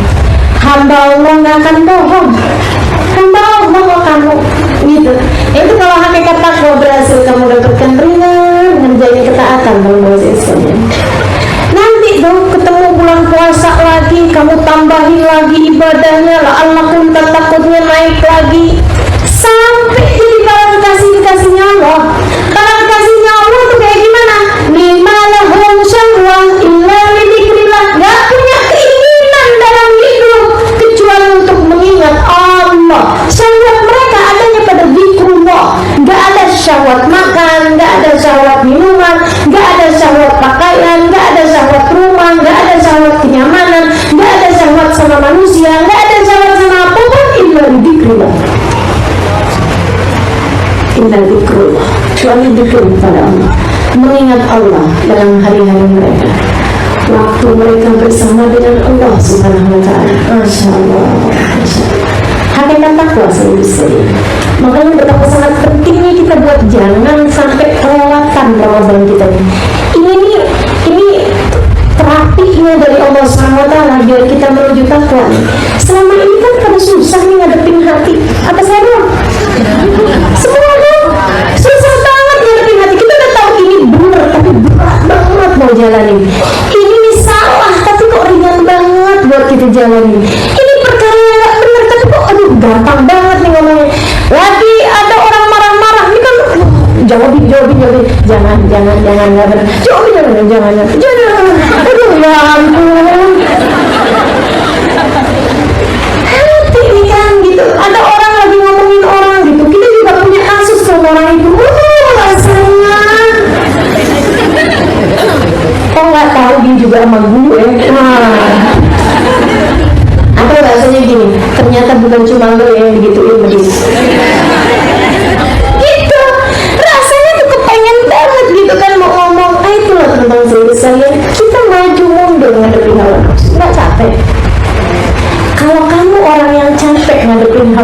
Hamba Allah gak akan bohong. Hamba Allah mau kamu gitu. Itu kalau hakikat takwa berhasil kamu dapatkan ringan menjadi ketaatan dalam bahasa Islam. Nanti dong ketemu bulan puasa lagi, kamu tambahin lagi ibadahnya, la'allakum takutnya naik lagi, sampai jadi barang kasihnya Allah. Barang kasihnya Allah tuh kayak gimana? Lima lahum syahwah illa lidzikrillah. Gak punya keinginan dalam hidup kecuali untuk mengingat Allah. Syahwat mereka adanya pada zikrullah. Gak ada syahwat makan, gak ada syahwat minuman, gak ada syahwat pakaian, gak ada syahwat rumah, gak ada syahwat kenyamanan, gak ada syahwat sama manusia, gak ada syahwat sama apapun illa lidzikrillah. Inna dzikrullah, kecuali dzikir pada Allah, mengingat Allah dalam hari-hari mereka, waktu mereka bersama dengan Allah Subhanahu wa ta'ala. Masya Allah, Masya Allah. Hakikat takwa sendiri. Makanya betapa sangat pentingnya kita buat jangan sampai kelewatan Ramadan kita ini terapinya dari Allah Subhanahu wa ta'ala biar kita menuju takwa. Selama ini kan pada susah nih ngadepin hati. Apa saya dong? Semua dong susah banget ngadepin hati. Kita udah tahu ini benar tapi berat banget mau jalanin. Ini nih salah tapi kok ringan banget buat kita jalanin. Ini perkara yang gak benar tapi kok aduh gampang banget nih ngomongnya. Lagi ada orang marah-marah ini kan jawabin jangan nggak benar. Jangan aduh ya ampun. Hati nih kan gitu. Ada orang lagi ngomongin orang gitu. Kita juga punya kasus sama orang itu. Rasanya kok nggak tahu dia juga sama gue. Atau bahasanya gini, ternyata bukan cuma lo yang digituin begitu. Gitu, rasanya tuh kepengen banget gitu kan mau ngomong. Itulah tentang saya kita maju mundur ngadepin hawa nafsu, nggak capek. Kalau kamu orang yang capek ngadepin hawa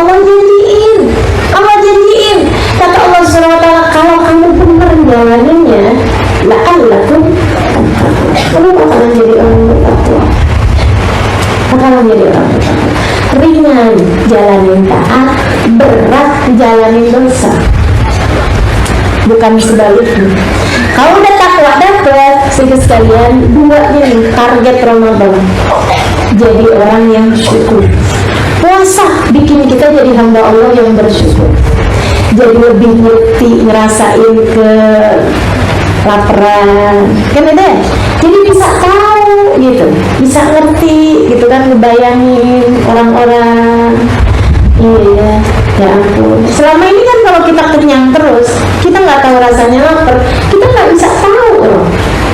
Allah janjiin. Kata Allah SWT, kalau kamu benar jalaninnya, la'allakum kamu bakalan jadi orang bertakwa. Bakalan jadi orang bertakwa. Ringan jalanin taat, berat jalanin dosa. Bukan sebaliknya. Kalau udah takwa dapet, sekalian duanya nih target Ramadan. Jadi orang yang syukur. Puasa bikin kita jadi hamba Allah yang bersyukur. Jadi lebih ngerti, ngerasain ke laparan, kan ada. Jadi bisa tahu gitu, bisa ngerti gitu kan, ngebayangin orang-orang. Iya, ya ampun. Selama ini kan kalau kita kenyang terus, kita nggak tahu rasanya lapar, kita nggak bisa tahu loh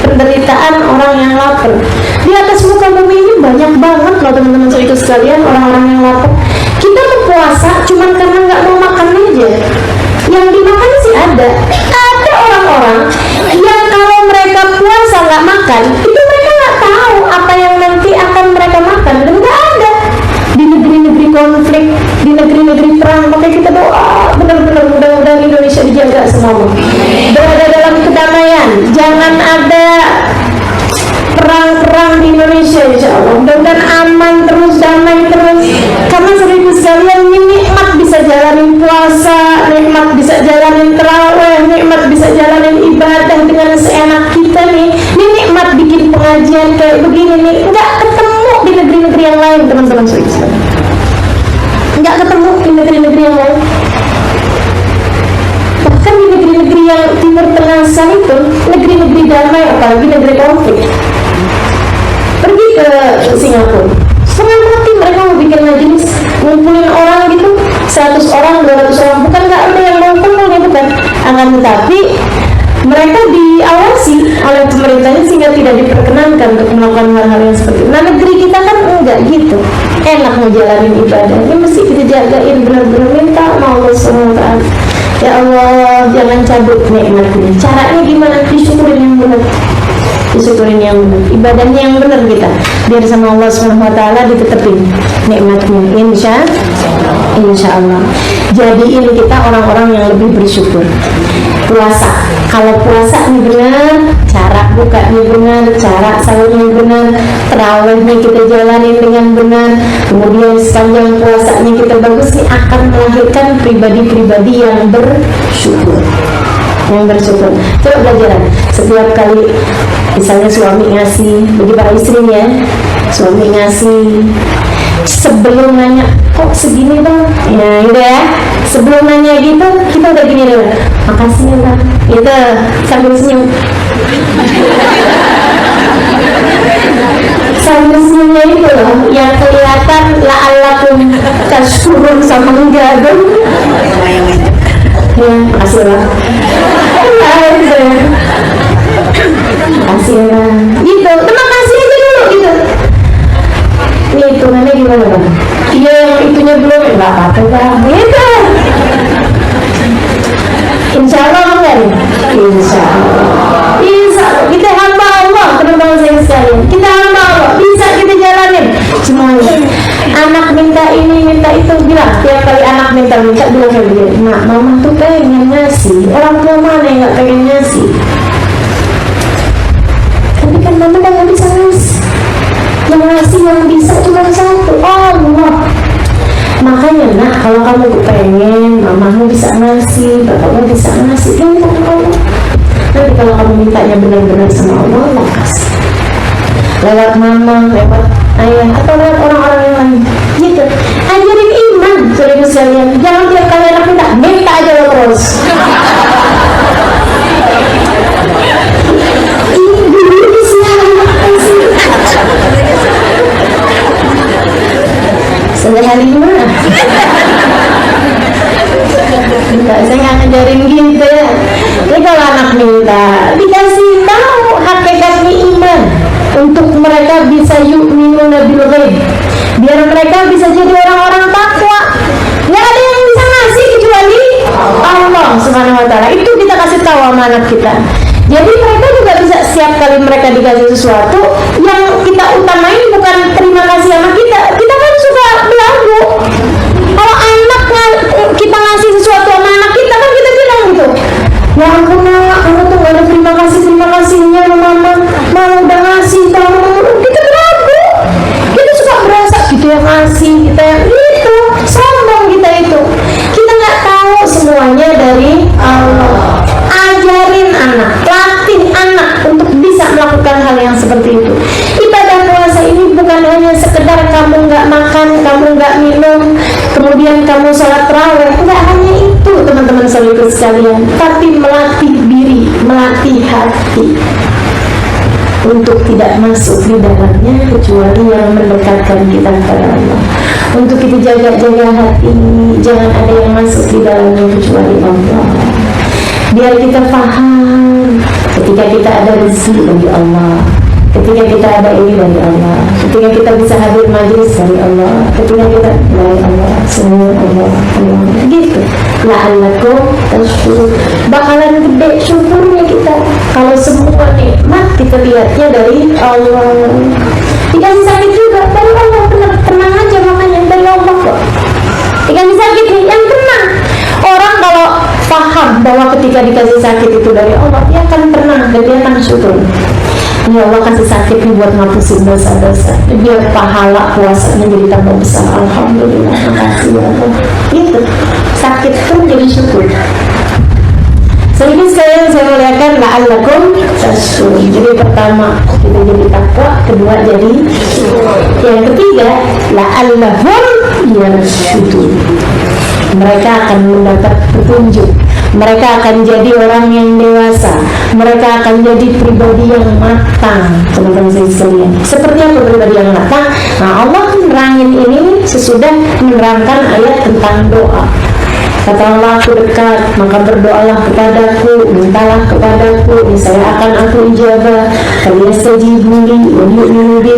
penderitaan orang yang lapar. Di atas muka bumi ini banyak banget loh teman-teman itu sekalian, orang-orang yang lapar. Kita berpuasa cuman karena nggak mau makan aja. Yang dimakan sih ada orang-orang yang kalau mereka puasa nggak makan, itu mereka nggak tahu apa yang nanti akan mereka makan, dan nggak ada. Di negeri-negeri konflik, di negeri-negeri perang, makanya kita doa benar-benar mudah-mudahan Indonesia dijaga semua, berada dalam kedamaian, jangan ada perang-perang di Indonesia, insya Allah. Mudah-mudahan aman terus, damai terus. Karena seribu sekalian, nikmat bisa jalanin puasa, nikmat bisa jalanin terawih, nikmat bisa jalanin ibadah dengan seenak kita nih. Ini nikmat bikin pengajian kayak begini nih, nggak ketemu di negeri-negeri yang lain, teman-teman seribu sekalian. Nggak ketemu di negeri-negeri yang lain. Bahkan di negeri-negeri yang Timur Tengah sana itu, negeri-negeri damai, apalagi negeri konflik. Pergi ke Singapura, setengah mati mereka mau bikin majelis, ngumpulin orang gitu, 100 orang, 200 orang, bukan nggak ada yang mau kumpul gitu kan, akan tetapi mereka diawasi oleh pemerintahnya sehingga tidak diperkenankan untuk melakukan hal-hal yang seperti itu. Nah, negeri kita kan enggak gitu, enak ngejalanin ibadah, ini mesti kita jagain benar-benar, minta sama Allah SWT. Ya Allah, jangan cabut nikmatnya. Caranya gimana? Disyukurin yang benar, disyukurin yang benar, ibadahnya yang benar kita, biar sama Allah SWT ditetepin nikmatnya. Insya Allah. Jadiin kita orang-orang yang lebih bersyukur. Puasa, kalau puasa ini benar, cara bukanya benar, cara sahurnya benar, terawihnya kita jalanin dengan benar, kemudian sepanjang puasanya kita bagus, ini akan melahirkan pribadi-pribadi yang bersyukur. Coba belajar setiap kali misalnya suami ngasih bagi para istrinya, suami ngasih, sebelum nanya kok segini bang, ya udah ya, sebelum nanya gitu kita udah gini dulu, makasih ya bang, itu sambil senyum. Sambil senyumnya itu loh yang kelihatan la'allakum tashkurun sama enggak dong. Ya, makasih bang. Makasih bang. Gitu, terima kasih aja dulu gitu. Ini hitungannya gimana bang? Iya, yang itunya belum, nggak apa-apa bang. Gitu. Insya Allah enggak nih? Insya Allah. Kita hamba Allah, teman-teman saya sekalian. Kita hamba Allah, bisa kita jalanin semuanya. Anak minta ini, minta itu, bilang tiap kali anak minta bilang kayak begini, mak, mama tuh pengen ngasih, orang tua mana yang nggak pengen ngasih? Tapi kan mama udah nggak bisa ngasih. Yang ngasih yang bisa cuma satu, Allah. Makanya nak, kalau kamu pengen mamamu bisa ngasih, bapakmu bisa ngasih, minta ke Allah. Nanti kalau kamu mintanya benar-benar sama Allah, Allah kasih. Lewat mama, lewat ayah, atau lewat orang-orang yang lain gitu. Ajarin iman, saudara sekalian. Jangan tiap kali anak minta aja lo terus. Sehari gimana? Enggak, saya nggak ngajarin gitu ya. Jadi kalau anak minta, dikasih tahu hakikatnya iman, untuk mereka bisa yu'minuna bil ghaib, biar mereka bisa jadi orang-orang takwa. Nggak ada yang bisa ngasih kecuali Allah Subhanahu wa ta'ala. Itu kita kasih tahu sama anak kita. Jadi mereka juga bisa, setiap kali mereka dikasih sesuatu, yang kita utamain bukan terima kasih sama kita. Kita kan suka belagu. Kalau anak kemudian kamu sholat tarawih. Tidak hanya itu teman-teman saudara sekalian, tapi melatih diri, melatih hati untuk tidak masuk di dalamnya kecuali yang mendekatkan kita kepada Allah. Untuk kita jaga-jaga hati, jangan ada yang masuk di dalamnya kecuali Allah. Biar kita paham ketika kita ada rezeki dari Allah, ketika kita ada ini dari Allah, ketika kita bisa hadir majelis dari Allah, ketika kita dari Allah, semua Allah, gitu. La'allakum tashkurun. Bakalan gede syukurnya kita kalau semua nikmat kita lihatnya dari Allah. Dikasih sakit juga dari Allah, tenang aja, makanya dari Allah kok. Dikasih sakit nih, yang tenang. Orang kalau paham bahwa ketika dikasih sakit itu dari Allah, dia akan tenang dan dia akan syukur. Ya Allah kasih sakit nih buat ngapusin dosa-dosa, biar pahala puasanya jadi tambah besar. Alhamdulillah, makasih ya Allah. Itu sakit pun jadi syukur. Sedikit sekalian saya muliakan, la'allakum tashkurun. Jadi pertama kita jadi takwa, kedua jadi syukur. Yang ketiga, la'allahum yarshudun. Mereka akan mendapat petunjuk. Mereka akan jadi orang yang dewasa. Mereka akan jadi pribadi yang matang, teman-teman saya sekalian. Seperti apa pribadi yang matang? Nah, Allah menerangin ini sesudah menerangkan ayat tentang doa. Kata Allah, aku dekat, maka berdoalah kepadaku, mintalah kepadaku, saya akan aku ijabah. Kalian sejibuli,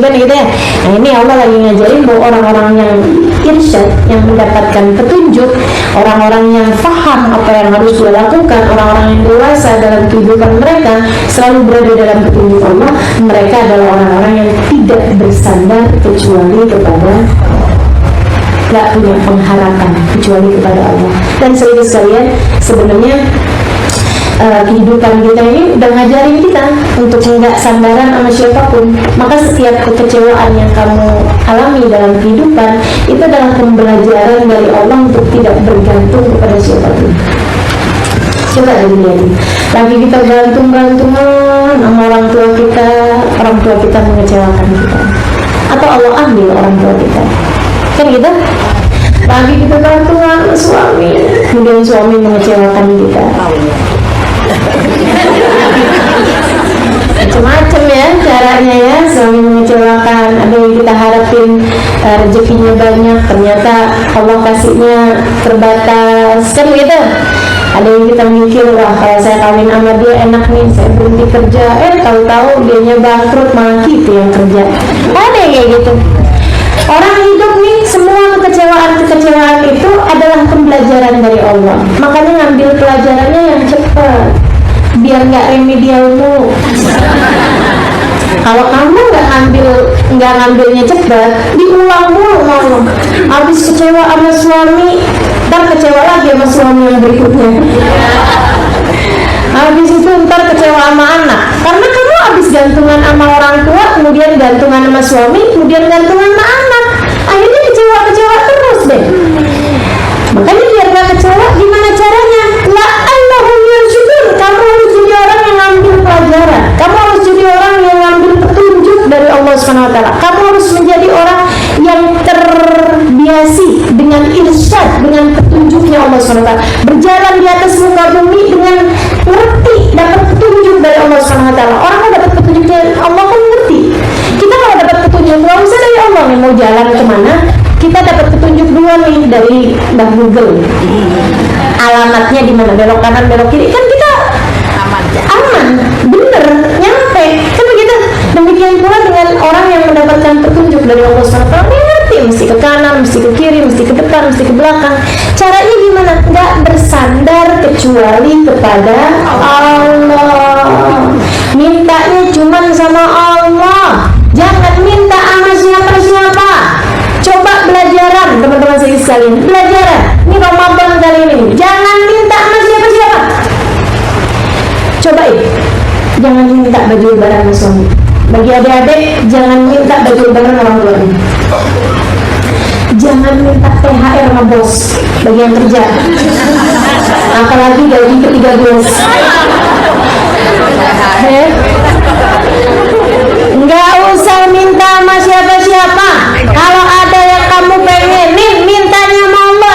kan gitu ya. Nah, ini Allah lagi ngajarin bahwa orang-orang yang irsyad, yang mendapatkan petunjuk, orang-orang yang paham apa yang harus dia lakukan, orang-orang yang dewasa dalam kehidupan mereka, selalu berada dalam petunjuk Allah. Mereka adalah orang-orang yang tidak bersandar kecuali kepada Allah, gak punya pengharapan kecuali kepada Allah. Dan saudara sekalian, sebenarnya kehidupan kita ini udah ngajarin kita untuk enggak sandaran sama siapapun. Maka setiap kekecewaan yang kamu alami dalam kehidupan itu adalah pembelajaran dari Allah untuk tidak bergantung kepada siapapun. Coba lihat, lagi kita gantung-gantungan sama orang tua kita mengecewakan kita, atau Allah ambil orang tua kita, kan gitu. Lagi kita gantungan suami, kemudian suami mengecewakan kita, macam-macam ya caranya ya, suami mengecewakan. Ada yang kita harapin rezekinya banyak, ternyata Allah kasihnya terbatas, kan gitu. Ada yang kita mikir, wah kalau saya kawin sama dia enak nih, saya berhenti kerja, tahu-tahu dianya bangkrut, malah kita yang kerja. Ada yang kayak gitu. Orang hidup nih, semua kekecewaan itu adalah pembelajaran dari Allah. Makanya ngambil pelajarannya yang cepat, biar nggak remedial mulu. Kalau kamu nggak ngambilnya cepat, diulang mulu malu. Habis kecewa sama suami, ntar kecewa lagi sama suami yang berikutnya. Habis itu ntar kecewa sama anak, karena kamu habis gantungan sama orang tua, kemudian gantungan sama suami, kemudian gantungan sama anak. Akhirnya kecewa terus deh. Makanya biar gak kecewa, gimana caranya? La'allahum yarshudun. Kamu harus jadi orang yang ngambil pelajaran. Kamu harus jadi orang yang ngambil petunjuk dari Allah SWT. Kamu harus menjadi orang yang terbiasi dengan irsyad, dengan petunjuknya Allah SWT. Berjalan di atas muka bumi dengan ngerti, dapat petunjuk dari Allah SWT. Orang yang dapat petunjuknya Allah kan ngerti. Kita kalau dapat petunjuk, gak usah dari Allah nih mau jalan kemana, kita dapat petunjuk dua nih dari Mbah Google. Alamatnya di mana, belok kanan, belok kiri, kan kita aman, bener, nyampe, kan begitu. Demikian pula dengan orang yang mendapatkan petunjuk dari Allah SWT, dia ngerti mesti ke kanan, mesti ke kiri, mesti ke depan, mesti ke belakang. Caranya gimana? Nggak bersandar kecuali kepada Allah. Mintanya cuma sama Allah, jangan minta sama siapa-siapa. Coba belajaran teman-teman sekalian, belajaran. Ini Ramadan kali ini, jangan minta sama siapa-siapa. Cobain, jangan minta baju lebaran sama suami. Bagi adik-adik, jangan minta baju lebaran orang tua. Jangan minta THR sama bos bagi yang kerja, apalagi gaji ke-13. Nggak usah minta sama siapa-siapa. Kalau ada yang kamu pengenin, mintanya sama Allah.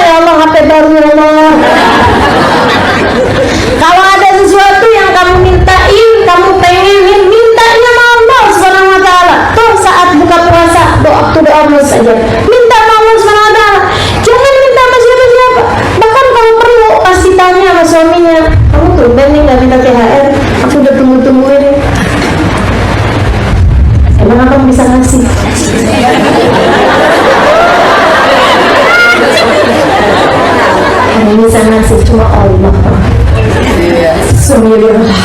yang bisa ngasih cuma Allah. Alhamdulillah.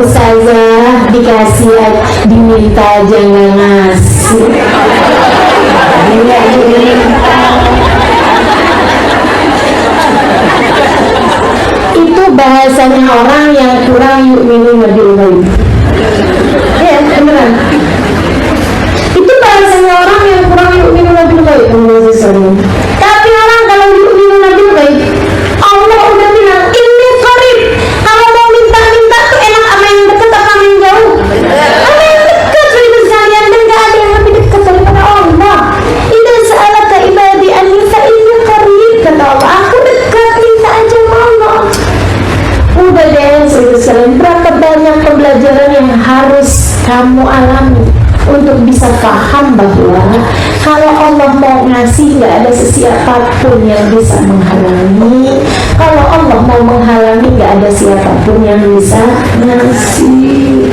Ustazah dikasih, diminta aja nggak ngasih. Itu bahasanya orang yang kurang yu'minu bil ghaib. Ya, beneran. Itu bahasanya orang yang kurang yu'minu bil ghaib. Tapi orang kalau yu'minu bil ghaib, Allah udah bilang ini qarib. Kalau mau minta-minta tuh enak sama yang dekat apa sama yang jauh? Sama yang dekat sudah sekalian, dan gak ada yang lebih dekat daripada Allah. Idza sa'alaka ibadi anni fa inni qarib, kata Allah, aku dekat, minta aja sama Allah. Udah deh sekalian, berapa banyak pembelajaran yang harus kamu alami untuk bisa paham bahwa kalau Allah mau ngasih gak ada siapapun yang bisa menghalangi. Kalau Allah mau menghalangi gak ada siapapun yang bisa ngasih.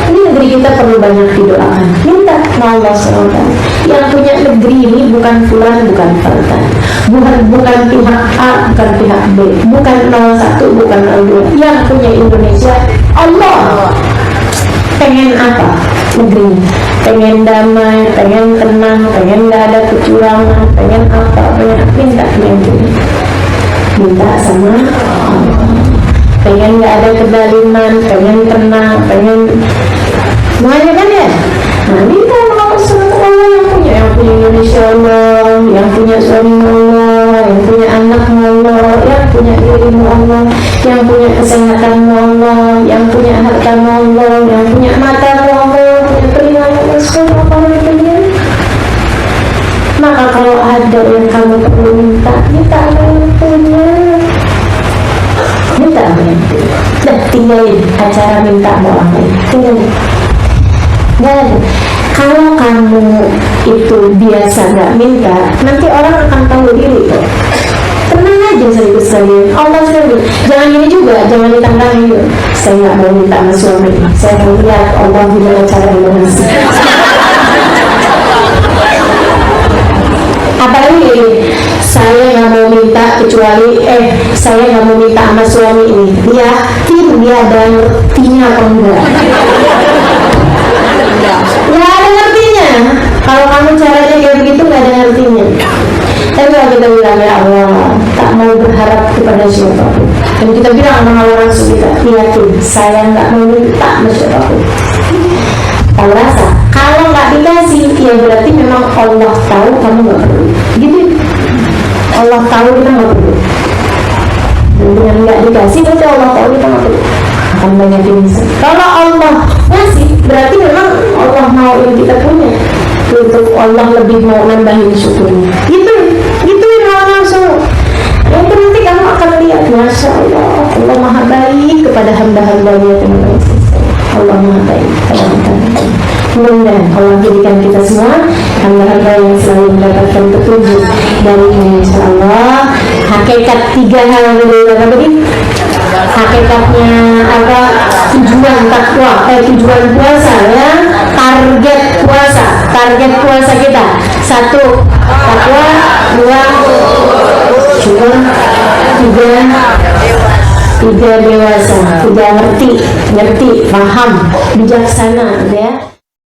Ini negeri kita perlu banyak didoakan. Minta sama Allah SWT. Yang punya negeri ini bukan fulan, bukan faltan, bukan pihak A, bukan pihak B, bukan 01, bukan 02. Yang punya Indonesia Allah. Pengen apa negeri? Pengen damai, pengen tenang, pengen gak ada kecurangan, pengen apa, pengen minta yang punya. Minta sama Allah. Pengen gak ada kedaliman, pengen tenang, pengen semuanya kan ya. Nah minta sama Allah yang punya Indonesia Allah, yang punya suami Allah, yang punya anak Allah, yang punya ilmu Allah, yang punya kesehatan Allah, yang punya harta Allah, yang punya mata Allah, punya telinga Allah, semua orang punya. Maka kalau ada yang kamu perlu minta, minta apa yang punya. Minta apa yang punya. Dan tinggalin acara minta orang lain, tinggalin. Dan kalau kamu itu biasa gak minta, nanti orang akan tahu diri kok. Tenang aja sekali-sekali. Allah sekali. Jangan ini juga, jangan ditantangin. Saya gak mau minta sama suami, saya mau lihat Allah gimana cara mengasih. Apalagi saya gak mau minta kecuali saya gak mau minta sama suami ini. Dia ada ngertinya apa enggak? Nggak ada ngertinya. Kalau kamu caranya kayak begitu nggak ada ngertinya. Tapi kalau kita bilang ya Allah, tak mau berharap kepada siapapun, dan kita bilang sama orang kita, yakin saya nggak mau minta sama siapapun. Tahu rasa. Kalau nggak dikasih, ya berarti memang Allah tahu kamu nggak perlu. Gitu. Allah tahu kita nggak perlu. Dan dengan nggak dikasih, berarti Allah tahu kita nggak perlu. Akan banyak insya. Kalau Allah ngasih, berarti memang Allah mau yang kita punya. Untuk Allah lebih mau nambahin syukurnya. Gituin langsung. Yang nanti kamu akan lihat, Masya Allah, Allah maha baik kepada hamba-hambanya. Allah maha baik kepada hamba-hambanya. Mudah-mudahan Allah jadikan kita semua hamba-hamba yang selalu mendapatkan petunjuk darinya, Insya Allah. Hakikat 3 hal apa tadi? Hakikatnya apa? Tujuan takwa, tujuan puasa ya. Target puasa kita 1 takwa, 2 syukur, 3 dewasa, 3 ngerti, paham, bijaksana, ya.